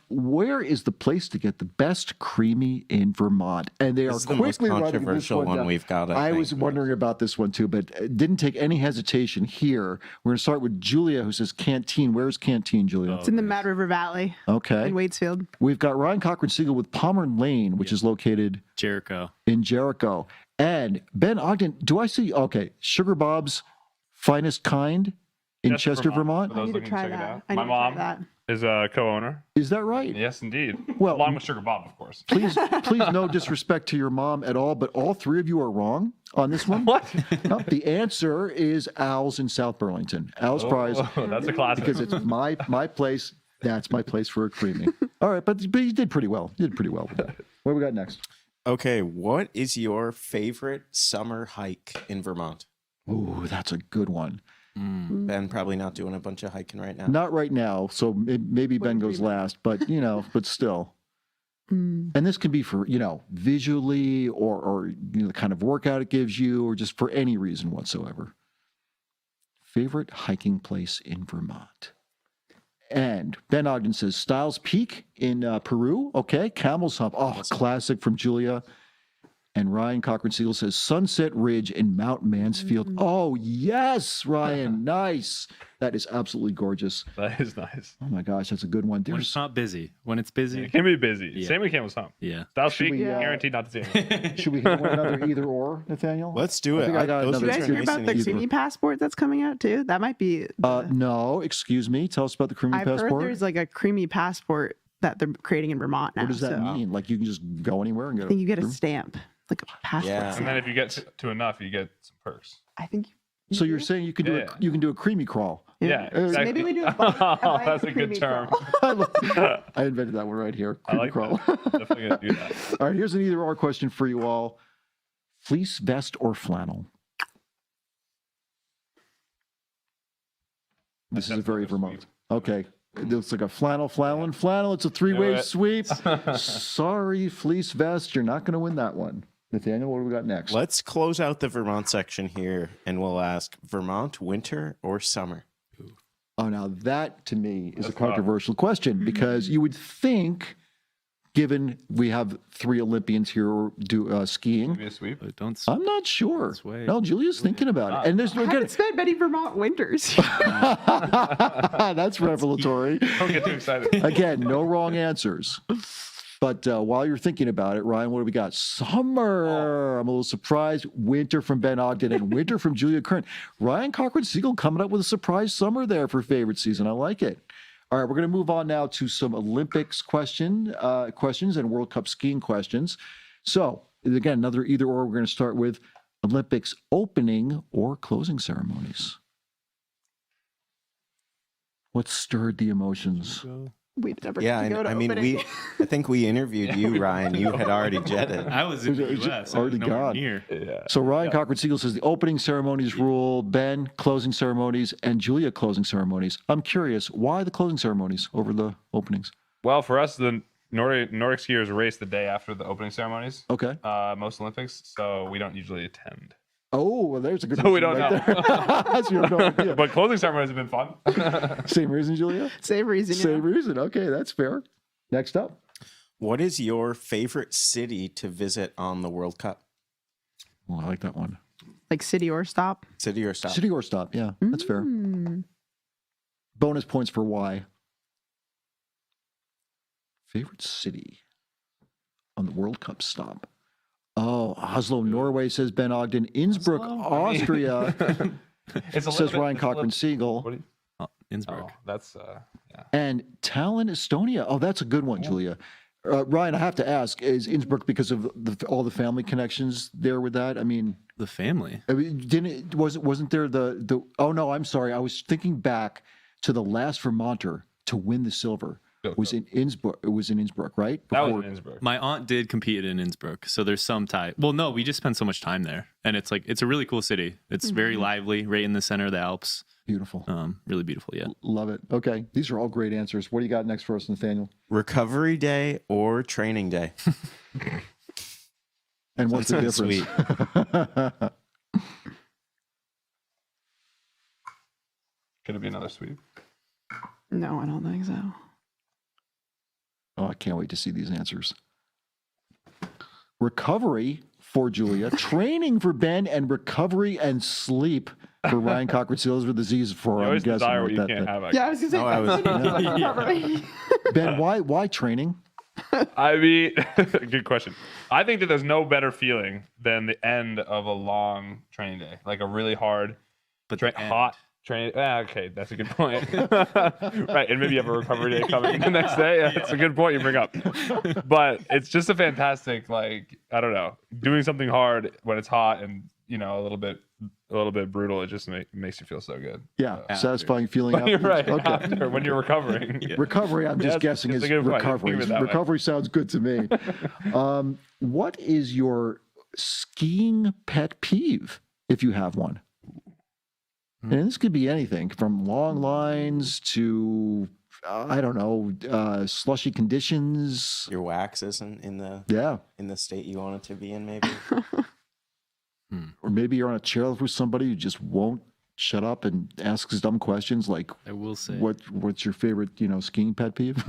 Where is the place to get the best creamy in Vermont? And they This are is the most quickly writing this controversial one down. we've got, I I was think. wondering about this one too, but it didn't take any hesitation here. We're going to start with Julia, who says Canteen. Where's Canteen, Julia? It's in the Mad River Valley Okay. in Waitsfield. We've got Ryan Cochran-Siegle with Palmer Lane, which is located Jericho. in Jericho. And Ben Ogden, do I see? Okay, Sugar Bob's Finest Kind in Chester, Vermont. For those I need to looking try check it that. out. I need My to try mom that. is a co-owner. Is that right? Yes, indeed. Well- along with Sugar Bob, of course. Please, no disrespect to your mom at all, but all 3 of you are wrong on this one. What? No, the answer is Al's in South Burlington. Al's Prize, Oh, that's a classic. because it's my place. That's my place for a creamy. All right, but you did pretty well. You did pretty well with that. What do we got next? Okay, what is your favorite summer hike in Vermont? Ooh, that's a good one. Ben probably not doing a bunch of hiking right now. Not right now, so maybe Ben goes last, but but still. Mm. And this can be for, visually or the kind of workout it gives you or just for any reason whatsoever. Favorite hiking place in Vermont? And Ben Ogden says Styles Peak in Peru. Okay. Camel's Hump. Oh, classic from Julia. And Ryan Cochran-Siegle says Sunset Ridge in Mount Mansfield. Mm. Oh, yes, Ryan. Nice. That is absolutely gorgeous. That is nice. Oh, my gosh. That's a good one. When it's not busy. When it's busy. It can be busy. Yeah. Same with Camel's Hump. Yeah. Styles Should Peak, we, guaranteed not to see anything. Should we hit another either or, Nathaniel? Let's do I it. think I got those another Did you ones guys are hear nice about and the easy. creamy passport that's coming out too? That might be. No, excuse me. Tell us about the creamy I've passport. heard there's like a creamy passport that they're creating in Vermont now. What does that so mean? Like you can just go anywhere and get I think you get a cream? stamp, like a passport. Yeah. And stamp. then if you get to enough, you get some perks. I think. So you're saying you can do Yeah. you can do a creamy crawl. Yeah, So exactly. maybe we do a bike, Oh, that's a good creamy term. crawl. I invented that one right here. I Creamy like crawl. that. Definitely gonna do that. All right, here's an either or question for you all. Fleece vest or flannel? This is a very That's another Vermont. Okay. It looks like a flannel. It's a three-way it. sweep. Sorry, fleece vest. You're not going to win that one. Nathaniel, what do we got next? Let's close out the Vermont section here, and we'll ask Vermont winter or summer. Oh, now that to me is That's a controversial question because you would think, given we have 3 Olympians here skiing, Maybe a sweep. But don't. I'm not sure. Sway. No, Julia's thinking about it. And there's I again, haven't spent many Vermont winters. that's revelatory. Don't get too excited. Again, no wrong answers. But while you're thinking about it, Ryan, what do we got? Summer. I'm a little surprised. Winter from Ben Ogden and winter from Julia Kern. Ryan Cochran-Siegle coming up with a surprise summer there for favorite season. I like it. All right, we're going to move on now to some Olympics questions and World Cup skiing questions. So, again, another either or. We're going to start with Olympics opening or closing ceremonies. What stirred the emotions? We never Yeah, get to go and to I mean, opening. I think we interviewed you, Ryan. You had already jetted. I was in the It was U.S. already I was nowhere gone. near. Yeah. So Ryan Cochran-Siegle says the opening ceremonies rule, Ben closing ceremonies, and Julia closing ceremonies. I'm curious, why the closing ceremonies over the openings? Well, for us, the Nordic skiers race the day after the opening ceremonies. Okay. Most Olympics, so we don't usually attend. Oh, well, there's a good So we reason don't right there. So you have no idea. But closing ceremonies have been fun. Same reason, Julia? Same reason. Same reason. Okay, that's fair. Next up. What is your favorite city to visit on the World Cup? Oh, I like that one. Like city or stop. City or stop? City or stop. Yeah, that's fair. Mm. Bonus points for why. Favorite city on the World Cup stop. Oh, Oslo, Norway, says Ben Ogden. Innsbruck, Oslo? Austria, It's a says little bit- Ryan it's a little- Cochran-Siegle. What do you? Oh, Innsbruck. Oh, that's yeah. And Tallinn, Estonia. Oh, that's a good one, Julia. Ryan, I have to ask, is Innsbruck because of all the family connections there with that? I mean, The family. wasn't there the oh no, I'm sorry. I was thinking back to the last Vermonter to win the silver. Was in Innsbruck. It was in Innsbruck, right? That was Before- in Innsbruck. My aunt did compete in Innsbruck, so there's some tie. Well, no, we just spent so much time there, and it's a really cool city. It's very lively, right in the center of the Alps. Beautiful. Really beautiful. Yeah. Love it. Okay. These are all great answers. What do you got next for us, Nathaniel? Recovery day or training day? And what's the Sounds difference? Could it be another sweep? No, I don't think so. Oh, I can't wait to see these answers. Recovery for Julia, training for Ben, and recovery and sleep for Ryan Cochran-Siegle with disease for. You I'm always guessing desire right what you that- can't have. Yeah, I was gonna say. No, I was- recovery. Ben, why training? I mean, good question. I think that there's no better feeling than the end of a long training day, like a really hard, But the end. hot training. Okay, that's a good point. Right, and maybe you have a recovery day coming the next day. Yeah, that's a good point you bring up. But it's just a fantastic, like, I don't know, doing something hard when it's hot and a little bit brutal. It just makes you feel so good. Yeah, Yeah. satisfying feeling. When you're afterwards. right Okay. after, when you're recovering. Recovery, I'm just Yeah, guessing, it's is a good point. recovery. Think of it that way. Recovery sounds good to me. What is your skiing pet peeve, if you have one? And this could be anything from long lines to I don't know, slushy conditions. Your wax isn't in the state you want it to be in, maybe. Or maybe you're on a chairlift with somebody who just won't shut up and asks dumb questions like, I will say, what's your favorite, skiing pet peeve?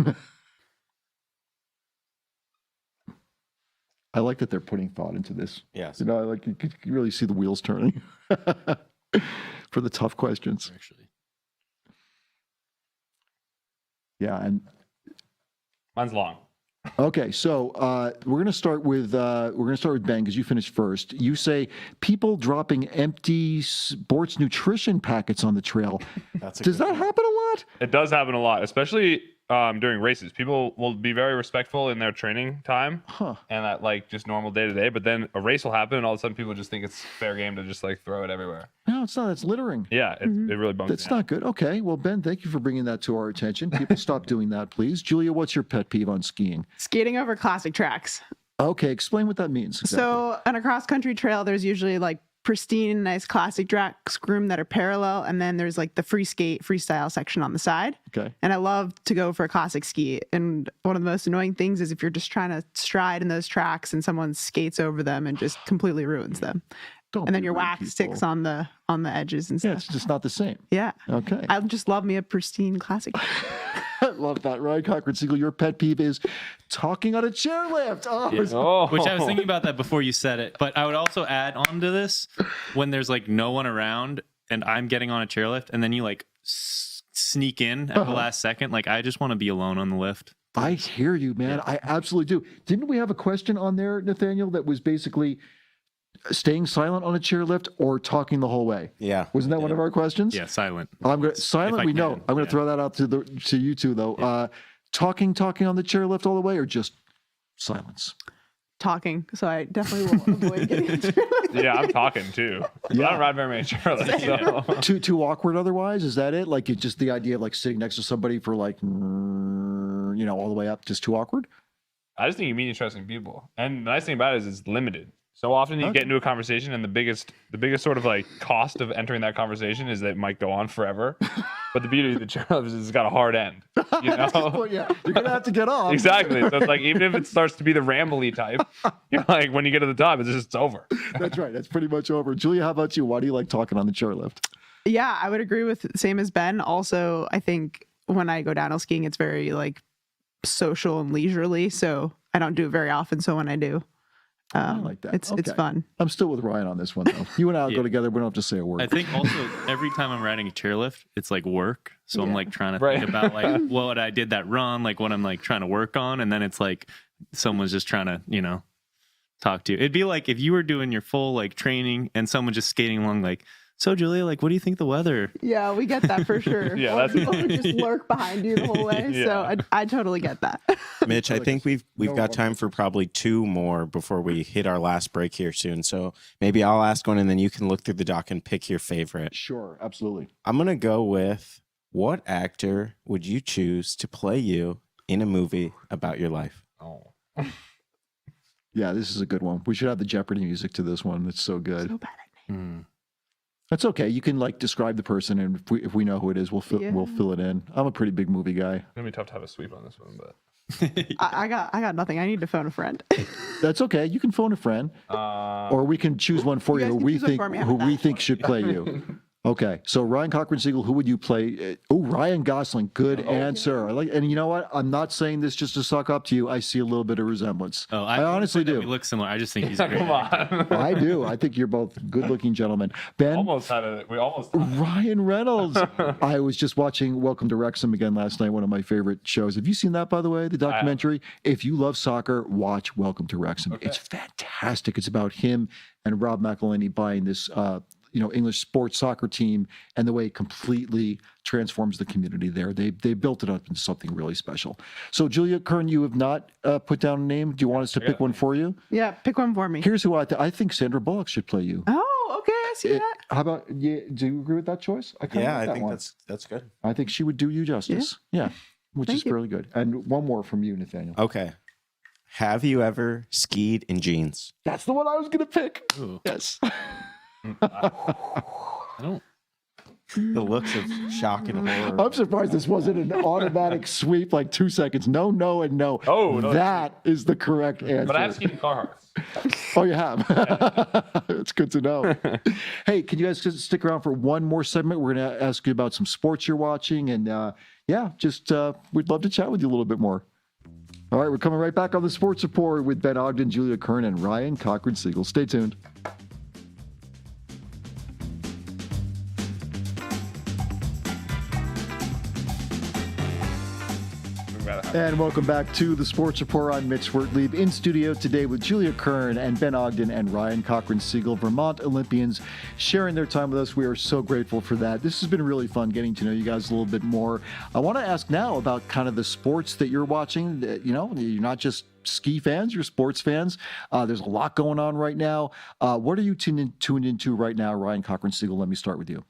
I like that they're putting thought into this. Yes. I like you could really see the wheels turning for the tough questions. actually. Yeah, and Mine's long. okay, so we're gonna start with Ben because you finished first. You say people dropping empty sports nutrition packets on the trail. Does that happen a lot? It does happen a lot, especially during races. People will be very respectful in their training time and that like just normal day to day. But then a race will happen, and all of a sudden people just think it's fair game to just like throw it everywhere. No, it's not. It's littering. Yeah, it really bums That's me out. not good. Okay, well, Ben, thank you for bringing that to our attention. People, stop doing that, please. Julia, what's your pet peeve on skiing? Skating over classic tracks. Okay, explain what that means. Exactly. So on a cross country trail, there's usually like pristine, nice classic tracks groomed that are parallel, and then there's like the freestyle section on the side. Okay. And I love to go for a classic ski. And one of the most annoying things is if you're just trying to stride in those tracks and someone skates over them and just completely ruins them. Don't And then be your rude, wax people. sticks on the edges and Yeah, stuff. it's just not the same. Yeah. Okay. I just love me a pristine classic. I love that. Ryan Cochran-Siegle, your pet peeve is talking on a chairlift. Oh, Yeah. Oh, Which I was thinking about that before you said it, but I would also add on to this when there's like no one around and I'm getting on a chairlift and then you like sneak in at the last second. Like I just want to be alone on the lift. I hear you, man. I absolutely do. Didn't we have a question on there, Nathaniel, that was basically staying silent on a chairlift or talking the whole way? Yeah. Wasn't that one of our questions? Yeah, silent. I'm gonna silent. I We know. can, I'm gonna yeah. throw that out to you two though. Talking on the chairlift all the way, or just silence? Talking. So I definitely will avoid getting into it. yeah, I'm talking too. I don't ride very many chairlifts. So. Too awkward otherwise? Is that it? Like it's just the idea of like sitting next to somebody for like all the way up, just too awkward? I just think you meet interesting people, and the nice thing about it is it's limited. So often you get into a conversation, and the biggest sort of like cost of entering that conversation is that it might go on forever. But the beauty of the chairlift is it's got a hard end. You know? Well, yeah, you're gonna have to get off. Exactly. So it's like even if it starts to be the rambly type, you're like when you get to the top, it's over. That's right. That's pretty much over. Julia, how about you? Why do you like talking on the chairlift? Yeah, I would agree with same as Ben. Also, I think when I go downhill skiing, it's very like social and leisurely. So I don't do it very often. So when I do, I like that. It's Okay. fun. I'm still with Ryan on this one though. You and I'll go together. We don't have to say a word. I think also every time I'm riding a chairlift, it's like work. So I'm like trying to Right. think about like what I did that run, like what I'm like trying to work on. And then it's like someone's just trying to, talk to you. It'd be like if you were doing your full like training and someone just skating along like, so Julia, like, what do you think the weather? Yeah, we get that for sure. Yeah, Or that's- people who just lurk behind you the whole way. Yeah. So I totally get that. Mitch, I think we've no got time for probably two more before we hit our last break here soon. So maybe I'll ask one and then you can look through the doc and pick your favorite. Sure, absolutely. I'm going to go with what actor would you choose to play you in a movie about your life? Oh. Yeah, this is a good one. We should have the Jeopardy music to this one. It's so good. So bad at me. That's okay. You can like describe the person, and if we know who it is, we'll fill it in. I'm a pretty big movie guy. It's gonna be tough to have a sweep on this one, but I got nothing. I need to phone a friend. That's okay. You can phone a friend, or we can choose one for You you guys who can we choose one think for me. How about that? should play you. Okay, so Ryan Cochran-Siegle, who would you play? Ryan Gosling. Good answer. I like, and you know what? I'm not saying this just to suck up to you. I see a little bit of resemblance. Oh, I honestly We do. look similar. I just think he's a great. come on. I do. I think you're both good-looking gentlemen. Ben. We almost Ryan Reynolds. I was just watching Welcome to Wrexham again last night, one of my favorite shows. Have you seen that, by the way, the documentary? If you love soccer, watch Welcome to Wrexham. Okay. It's fantastic. It's about him and Rob McElhenney buying this English sports soccer team and the way it completely transforms the community there. They built it up into something really special. So, Julia Kern, you have not put down a name. Do you want us to pick one for you? Yeah, pick one for me. Here's who I think Sandra Bullock should play you. Oh, okay. I see that. How about, do you agree with that choice? I kinda Yeah, like I that think one. that's good. I think she would do you justice. Yeah. Which Thank is you. really good. And one more from you, Nathaniel. Okay. Have you ever skied in jeans? That's the one I was going to pick. Ooh. Yes. I don't The looks of shock and horror. I'm surprised this wasn't an automatic sweep, like 2 seconds. No, no, and no. Oh, no. That is the correct answer. But I have seen Carhartts. Oh, you have? It's good to know. Hey, can you guys just stick around for one more segment? We're going to ask you about some sports you're watching. And we'd love to chat with you a little bit more. All right, we're coming right back on the Sports Report with Ben Ogden, Julia Kern, and Ryan Cochran-Siegle. Stay tuned. And welcome back to the Sports Report. I'm Mitch Wertlieb in studio today with Julia Kern and Ben Ogden and Ryan Cochran-Siegle, Vermont Olympians, sharing their time with us. We are so grateful for that. This has been really fun getting to know you guys a little bit more. I want to ask now about kind of the sports that you're watching. You know, you're not just ski fans, you're sports fans. There's a lot going on right now. What are you tuned into right now, Ryan Cochran-Siegle? Let me start with you.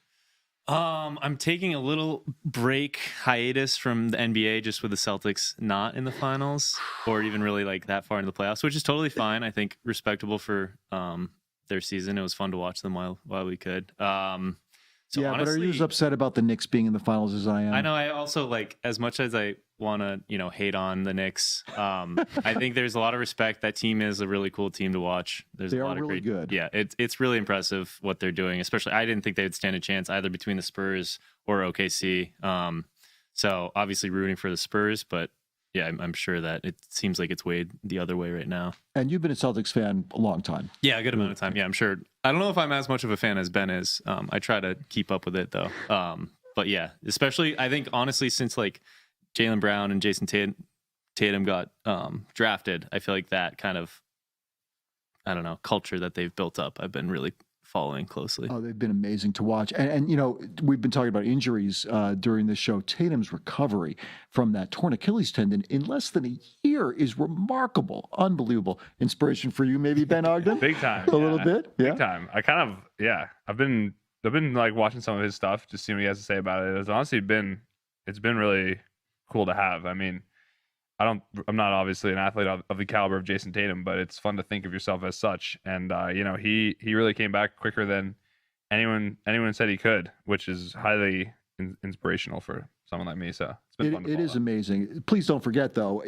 I'm taking a little hiatus from the NBA just with the Celtics not in the finals or even really like that far into the playoffs, which is totally fine. I think respectable for their season. It was fun to watch them while we could. So yeah, honestly, but are you as upset about the Knicks being in the finals as I am? I know. I also like, as much as I want to, hate on the Knicks. I think there's a lot of respect. That team is a really cool team to watch. There's they a lot are really of good. Yeah, it's really impressive what they're doing. Especially, I didn't think they would stand a chance either between the Spurs or OKC. So obviously rooting for the Spurs, but yeah, I'm sure that it seems like it's weighed the other way right now. And you've been a Celtics fan a long time. Yeah, a good amount of time. Yeah, I'm sure. I don't know if I'm as much of a fan as Ben is. I try to keep up with it though. But yeah, especially I think honestly since like Jaylen Brown and Jason Tatum got drafted, I feel like that kind of, I don't know, culture that they've built up, I've been really following closely. Oh, they've been amazing to watch. And we've been talking about injuries during this show. Tatum's recovery from that torn Achilles tendon in less than a year is remarkable. Unbelievable. Inspiration for you, maybe, Ben Ogden? Big time. A little bit? Yeah. Big time. I've been like watching some of his stuff, just seeing what he has to say about it. It's honestly it's been really cool to have. I mean, I'm not obviously an athlete of the caliber of Jason Tatum, but it's fun to think of yourself as such. And he really came back quicker than anyone said he could, which is highly inspirational for someone like me. So it's been fun to follow. It is amazing. Please don't forget, though.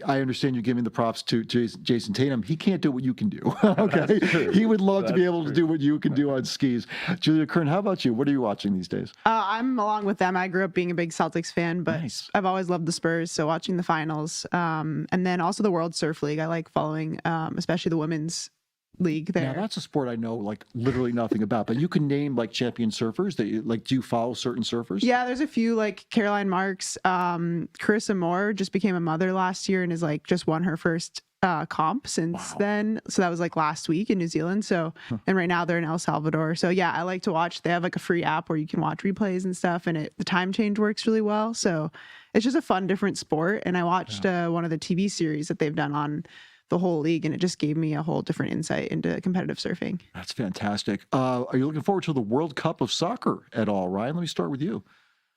I understand you're giving the props to Jason Tatum. He can't do what you can do. Okay, he would love to be able to do what you can do on skis. Julia Kern, how about you? What are you watching these days? I'm along with them. I grew up being a big Celtics fan, but Nice. I've always loved the Spurs. So watching the finals, and then also the World Surf League, I like following, especially the women's league there. Now that's a sport I know like literally nothing about, but you can name like champion surfers that you like. Do you follow certain surfers? Yeah, there's a few like Caroline Marks. Carissa Moore just became a mother last year and is like just won her first comp since then. So that was like last week in New Zealand. So and right now they're in El Salvador. So yeah, I like to watch. They have like a free app where you can watch replays and stuff, and the time change works really well. So it's just a fun, different sport. And I watched one of the TV series that they've done on the whole league, and it just gave me a whole different insight into competitive surfing. That's fantastic. Are you looking forward to the World Cup of Soccer at all, Ryan? Let me start with you.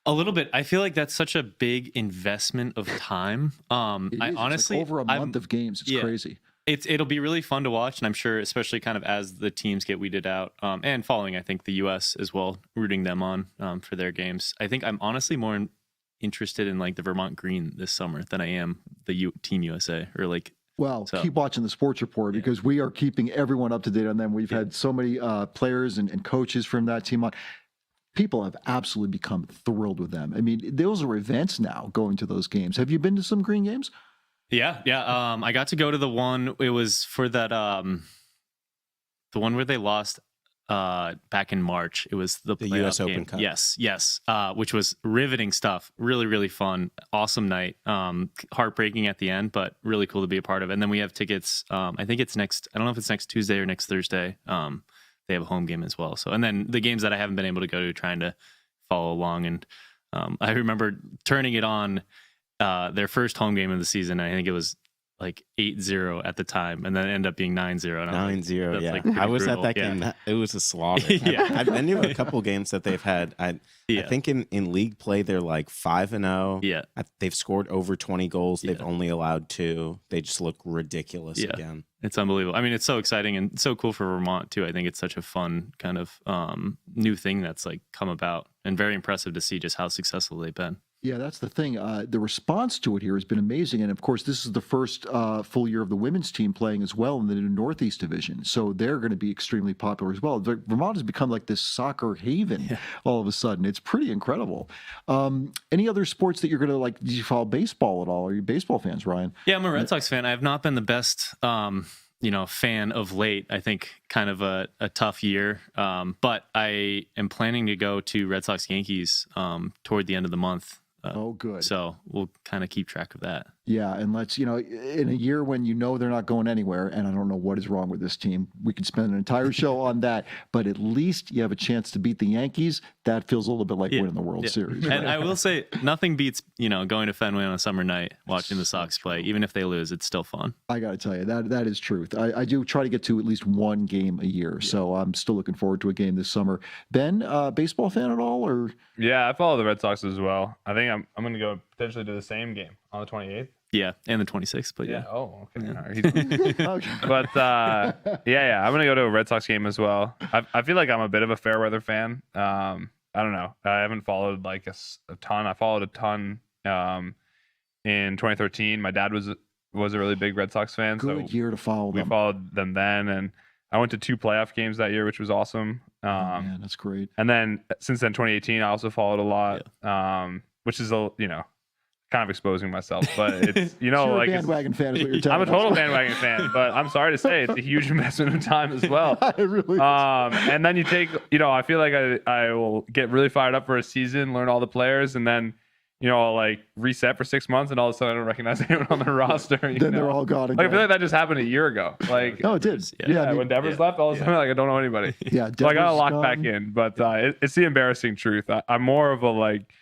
A little bit. I feel like that's such a big investment of time. I honestly, it's like over a month of games. It's crazy. It'll be really fun to watch, and I'm sure, especially kind of as the teams get weeded out, and following, I think, the U.S. as well, rooting them on for their games. I think I'm honestly more interested in like the Vermont Green this summer than I am the Team USA or like. Well, keep watching the Sports Report because we are keeping everyone up to date on them. We've had so many players and coaches from that team on. People have absolutely become thrilled with them. I mean, those are events now, going to those games. Have you been to some Green games? Yeah. I got to go to the one. It was for that the one where they lost back in March. It was the US game. Open Cup. Yes. Which was riveting stuff. Really, really fun. Awesome night. Heartbreaking at the end, but really cool to be a part of. And then we have tickets. I think it's I don't know if it's next Tuesday or next Thursday. They have a home game as well. So, and then the games that I haven't been able to go to, trying to follow along. And I remember turning it on their first home game of the season. I think it was like 8-0 at the time, and then end up being 9-0. And I'm 9-0, that's, yeah. like, pretty I was brutal. at that game. It was a slaughter. Yeah. I've been to a couple games that they've had. I think in league play, they're like 5-0. Yeah. They've scored over 20 goals. They've Yeah. only allowed 2. They just look ridiculous again. It's unbelievable. I mean, it's so exciting and so cool for Vermont too. I think it's such a fun kind of new thing that's like come about, and very impressive to see just how successful they've been. Yeah, that's the thing. The response to it here has been amazing. And of course, this is the first full year of the women's team playing as well in the Northeast Division. So they're going to be extremely popular as well. Vermont has become like this soccer haven all of a sudden. It's pretty incredible. Any other sports that you're going to like? Did you follow baseball at all? Are you baseball fans, Ryan? Yeah, I'm a Red Sox fan. I have not been the best, fan of late. I think kind of a tough year. But I am planning to go to Red Sox Yankees toward the end of the month. Oh, good. So we'll kind of keep track of that. Yeah, and let's, in a year when they're not going anywhere, and I don't know what is wrong with this team, we could spend an entire show on that, but at least you have a chance to beat the Yankees. That feels a little bit like winning the World Series. Right? And I will say, nothing beats, going to Fenway on a summer night, watching the Sox play. Even if they lose, it's still fun. I got to tell you, that is truth. I do try to get to at least one game a year, so I'm still looking forward to a game this summer. Ben, baseball fan at all? Or Yeah, I follow the Red Sox as well. I think I'm going to go potentially to the same game on the 28th. Yeah, and the 26th, but yeah. Oh, okay. Yeah. All right. Okay. But I'm gonna go to a Red Sox game as well. I feel like I'm a bit of a fair weather fan. I don't know. I haven't followed like a ton. I followed a ton in 2013. My dad was a really big Red Sox fan. Good year to follow We them. followed them then, and I went to 2 playoff games that year, which was awesome. Man, that's great. And then since then, 2018, I also followed a lot, which is kind of exposing myself, but it's You're like a bandwagon fan is what you're I'm telling a total us. bandwagon fan, but I'm sorry to say it's a huge investment of time as well. It really is. And then you take, I feel like I will get really fired up for a season, learn all the players, and then, I'll like reset for 6 months, and all of a sudden I don't recognize anyone on the roster. Then they're all gone again. Like, I feel like that just happened a year ago. Like, No, it did. Yeah. I mean, when Devers left, all of a sudden like I don't know anybody. yeah, So I got to Devers lock back gone. in, but it's the embarrassing truth. I'm more of a like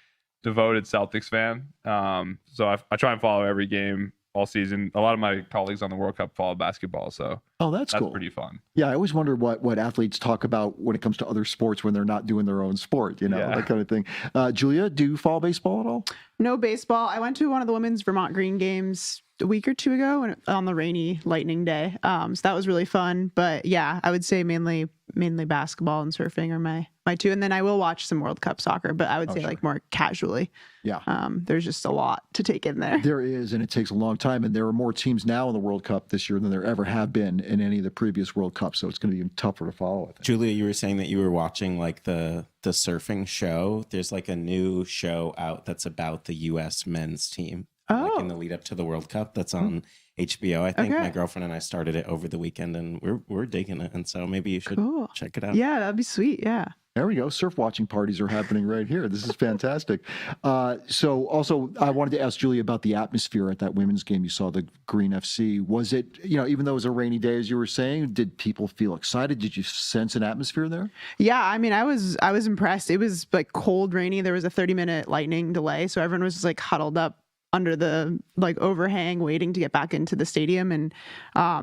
devoted Celtics fan. So I try and follow every game all season. A lot of my colleagues on the World Cup follow basketball, so Oh, that's cool. pretty fun. Yeah, I always wonder what athletes talk about when it comes to other sports when they're not doing their own sport, Yeah. that kind of thing. Julia, do you follow baseball at all? No baseball. I went to one of the women's Vermont Green games a week or 2 ago on the rainy lightning day. So that was really fun. But yeah, I would say mainly basketball and surfing are my 2. And then I will watch some World Cup soccer, but I would say sure. like more casually. Yeah. There's just a lot to take in there. There is, and it takes a long time. And there are more teams now in the World Cup this year than there ever have been in any of the previous World Cups. So it's going to be even tougher to follow, I think. Julia, you were saying that you were watching like the surfing show. There's like a new show out that's about the U.S. men's team. Like in the lead up to the World Cup. That's on HBO. I think Okay. my girlfriend and I started it over the weekend, and we're digging it. And so maybe you should Cool. check it out. Yeah, that'd be sweet. Yeah. There we go. Surf watching parties are happening right here. This is fantastic. So also, I wanted to ask Julia about the atmosphere at that women's game. You saw the Green FC. Was it, even though it was a rainy day, as you were saying, did people feel excited? Did you sense an atmosphere there? Yeah, I mean, I was impressed. It was like cold, rainy. There was a 30-minute lightning delay, so everyone was just like huddled up under the like overhang waiting to get back into the stadium, and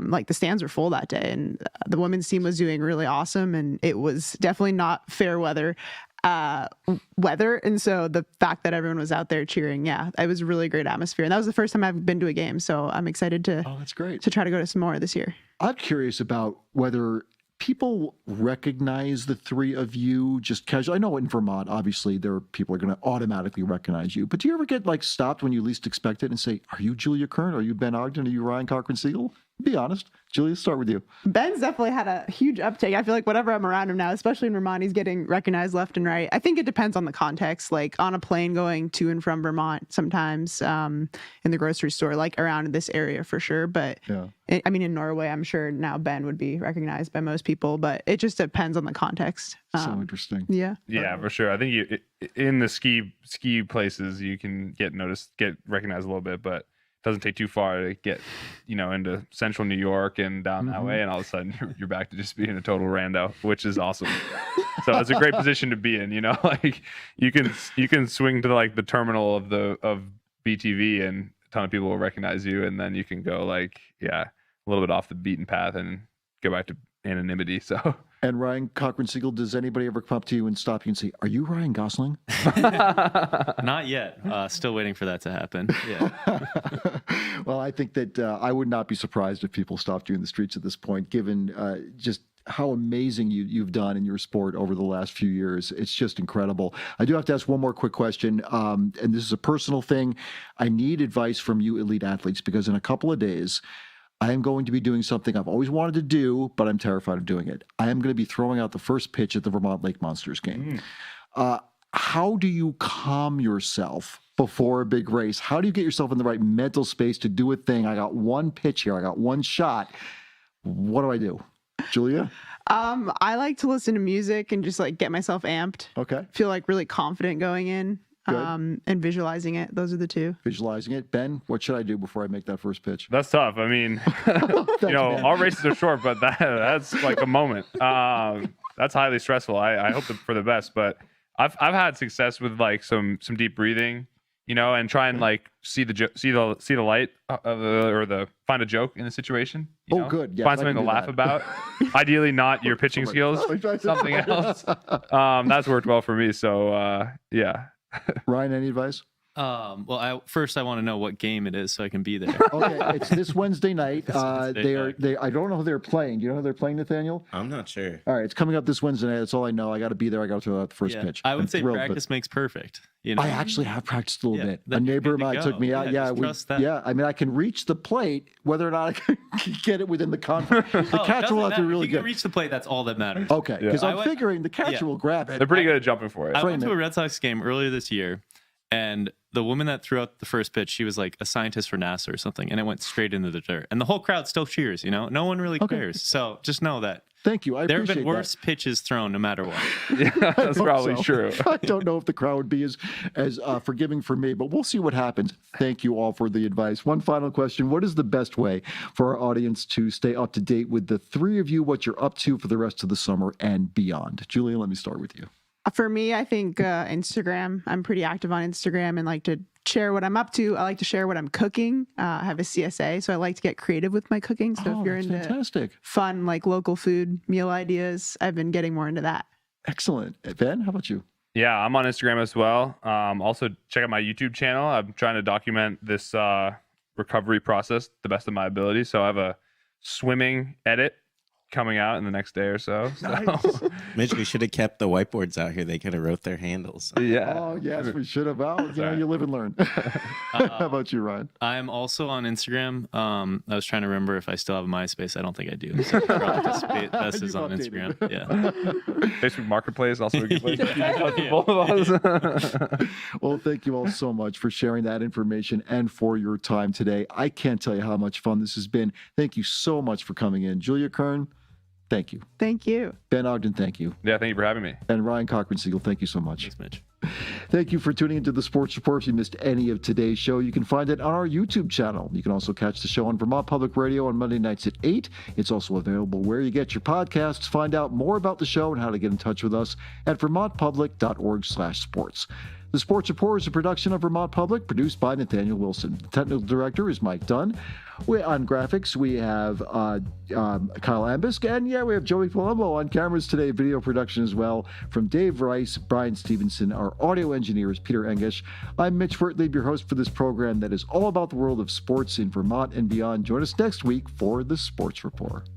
like the stands were full that day, and the women's team was doing really awesome, and it was definitely not fair weather, and so the fact that everyone was out there cheering, it was a really great atmosphere, and that was the first time I've been to a game, so I'm excited to Oh, that's great. try to go to some more this year. I'm curious about whether people recognize the three of you just casually. I know in Vermont, obviously, there are people are going to automatically recognize you. But do you ever get like stopped when you least expect it and say, "Are you Julia Kern? Are you Ben Ogden? Are you Ryan Cochran-Siegle?" Be honest. Julia, start with you. Ben's definitely had a huge uptake. I feel like whenever I'm around him now, especially in Vermont, he's getting recognized left and right. I think it depends on the context, like on a plane going to and from Vermont sometimes, in the grocery store, like around this area for sure. But Yeah. I mean, in Norway, I'm sure now Ben would be recognized by most people, but it just depends on the context. So interesting. Yeah. Yeah, for sure. I think in the ski places you can get recognized a little bit, but it doesn't take too far to get into central New York and down that way, and all of a sudden you're back to just being a total rando, which is awesome. So it's a great position to be in. Like you can swing to like the terminal of BTV and ton of people will recognize you, and then you can go like, a little bit off the beaten path and go back to anonymity. So. And Ryan Cochran-Siegle, does anybody ever come up to you and stop you and say, "Are you Ryan Gosling?" Not yet. Still waiting for that to happen. Yeah. Well, I think that I would not be surprised if people stopped you in the streets at this point, given just how amazing you've done in your sport over the last few years. It's just incredible. I do have to ask one more quick question, and this is a personal thing. I need advice from you elite athletes, because in a couple of days, I am going to be doing something I've always wanted to do, but I'm terrified of doing it. I am going to be throwing out the first pitch at the Vermont Lake Monsters game. How do you calm yourself before a big race? How do you get yourself in the right mental space to do a thing? I got one pitch here. I got one shot. What do I do? Julia? I like to listen to music and just like get myself amped. Okay. Feel like really confident going in. And visualizing it. Those are the two. Visualizing it. Ben, what should I do before I make that first pitch? That's tough. I mean, all races are short, but that's like a moment. That's highly stressful. I hope for the best, but I've had success with like some deep breathing, and try and like see the light or find a joke in the situation. Good. Yes, find something to laugh about. Ideally, not your pitching skills, something else. That's worked well for me. So yeah. Ryan, any advice? Well, I want to know what game it is so I can be there. Okay, it's this Wednesday night. I don't know who they're playing. Do you know who they're playing, Nathaniel? I'm not sure. All right, it's coming up this Wednesday night. That's all I know. I got to be there. I got to throw out the first pitch. I would say practice makes perfect. I actually have practiced a little bit. A neighbor of mine took me out. I mean, I can reach the plate. Whether or not I can get it within the confines, the catcher will have to really get. If you can reach the plate, that's all that matters. Okay, because I'm figuring the catcher will grab it. They're pretty good at jumping for it. I went to a Red Sox game earlier this year, and the woman that threw out the first pitch, she was like a scientist for NASA or something, and it went straight into the dirt. And the whole crowd still cheers, No one really cares. So just know that. Thank you. There have been worse pitches thrown no matter what. Yeah, that's probably true. I don't know if the crowd would be as forgiving for me, but we'll see what happens. Thank you all for the advice. One final question. What is the best way for our audience to stay up to date with the three of you, what you're up to for the rest of the summer and beyond? Julia, let me start with you. For me, I think Instagram. I'm pretty active on Instagram and like to share what I'm up to. I like to share what I'm cooking. I have a CSA, so I like to get creative with my cooking. So if you're into fun, like local food meal ideas, I've been getting more into that. Excellent. Ben, how about you? Yeah, I'm on Instagram as well. Also, check out my YouTube channel. I'm trying to document this recovery process the best of my ability. So I have a swimming edit coming out in the next day or so. Nice. Mitch, we should have kept the whiteboards out here. They could have wrote their handles. Yeah. Oh, yes, we should have. Well, you live and learn. How about you, Ryan? I'm also on Instagram. I was trying to remember if I still have a MySpace. I don't think I do. So probably best is on Instagram. Yeah. Facebook Marketplace, also a good place. Both of us. Well, thank you all so much for sharing that information and for your time today. I can't tell you how much fun this has been. Thank you so much for coming in. Julia Kern, thank you. Thank you. Ben Ogden, thank you. Yeah, thank you for having me. And Ryan Cochran-Siegle, thank you so much. Thanks, Mitch. Thank you for tuning into the Sports Report. If you missed any of today's show, you can find it on our YouTube channel. You can also catch the show on Vermont Public Radio on Monday nights at 8. It's also available where you get your podcasts. Find out more about the show and how to get in touch with us at vermontpublic.org/sports. The Sports Report is a production of Vermont Public, produced by Nathaniel Wilson. The technical director is Mike Dunn. On graphics, we have Kyle Ambisk, and we have Joey Palumbo on cameras today, video production as well, from Dave Rice, Brian Stevenson. Our audio engineer is Peter Engish. I'm Mitch Wertlieb, your host for this program that is all about the world of sports in Vermont and beyond. Join us next week for the Sports Report.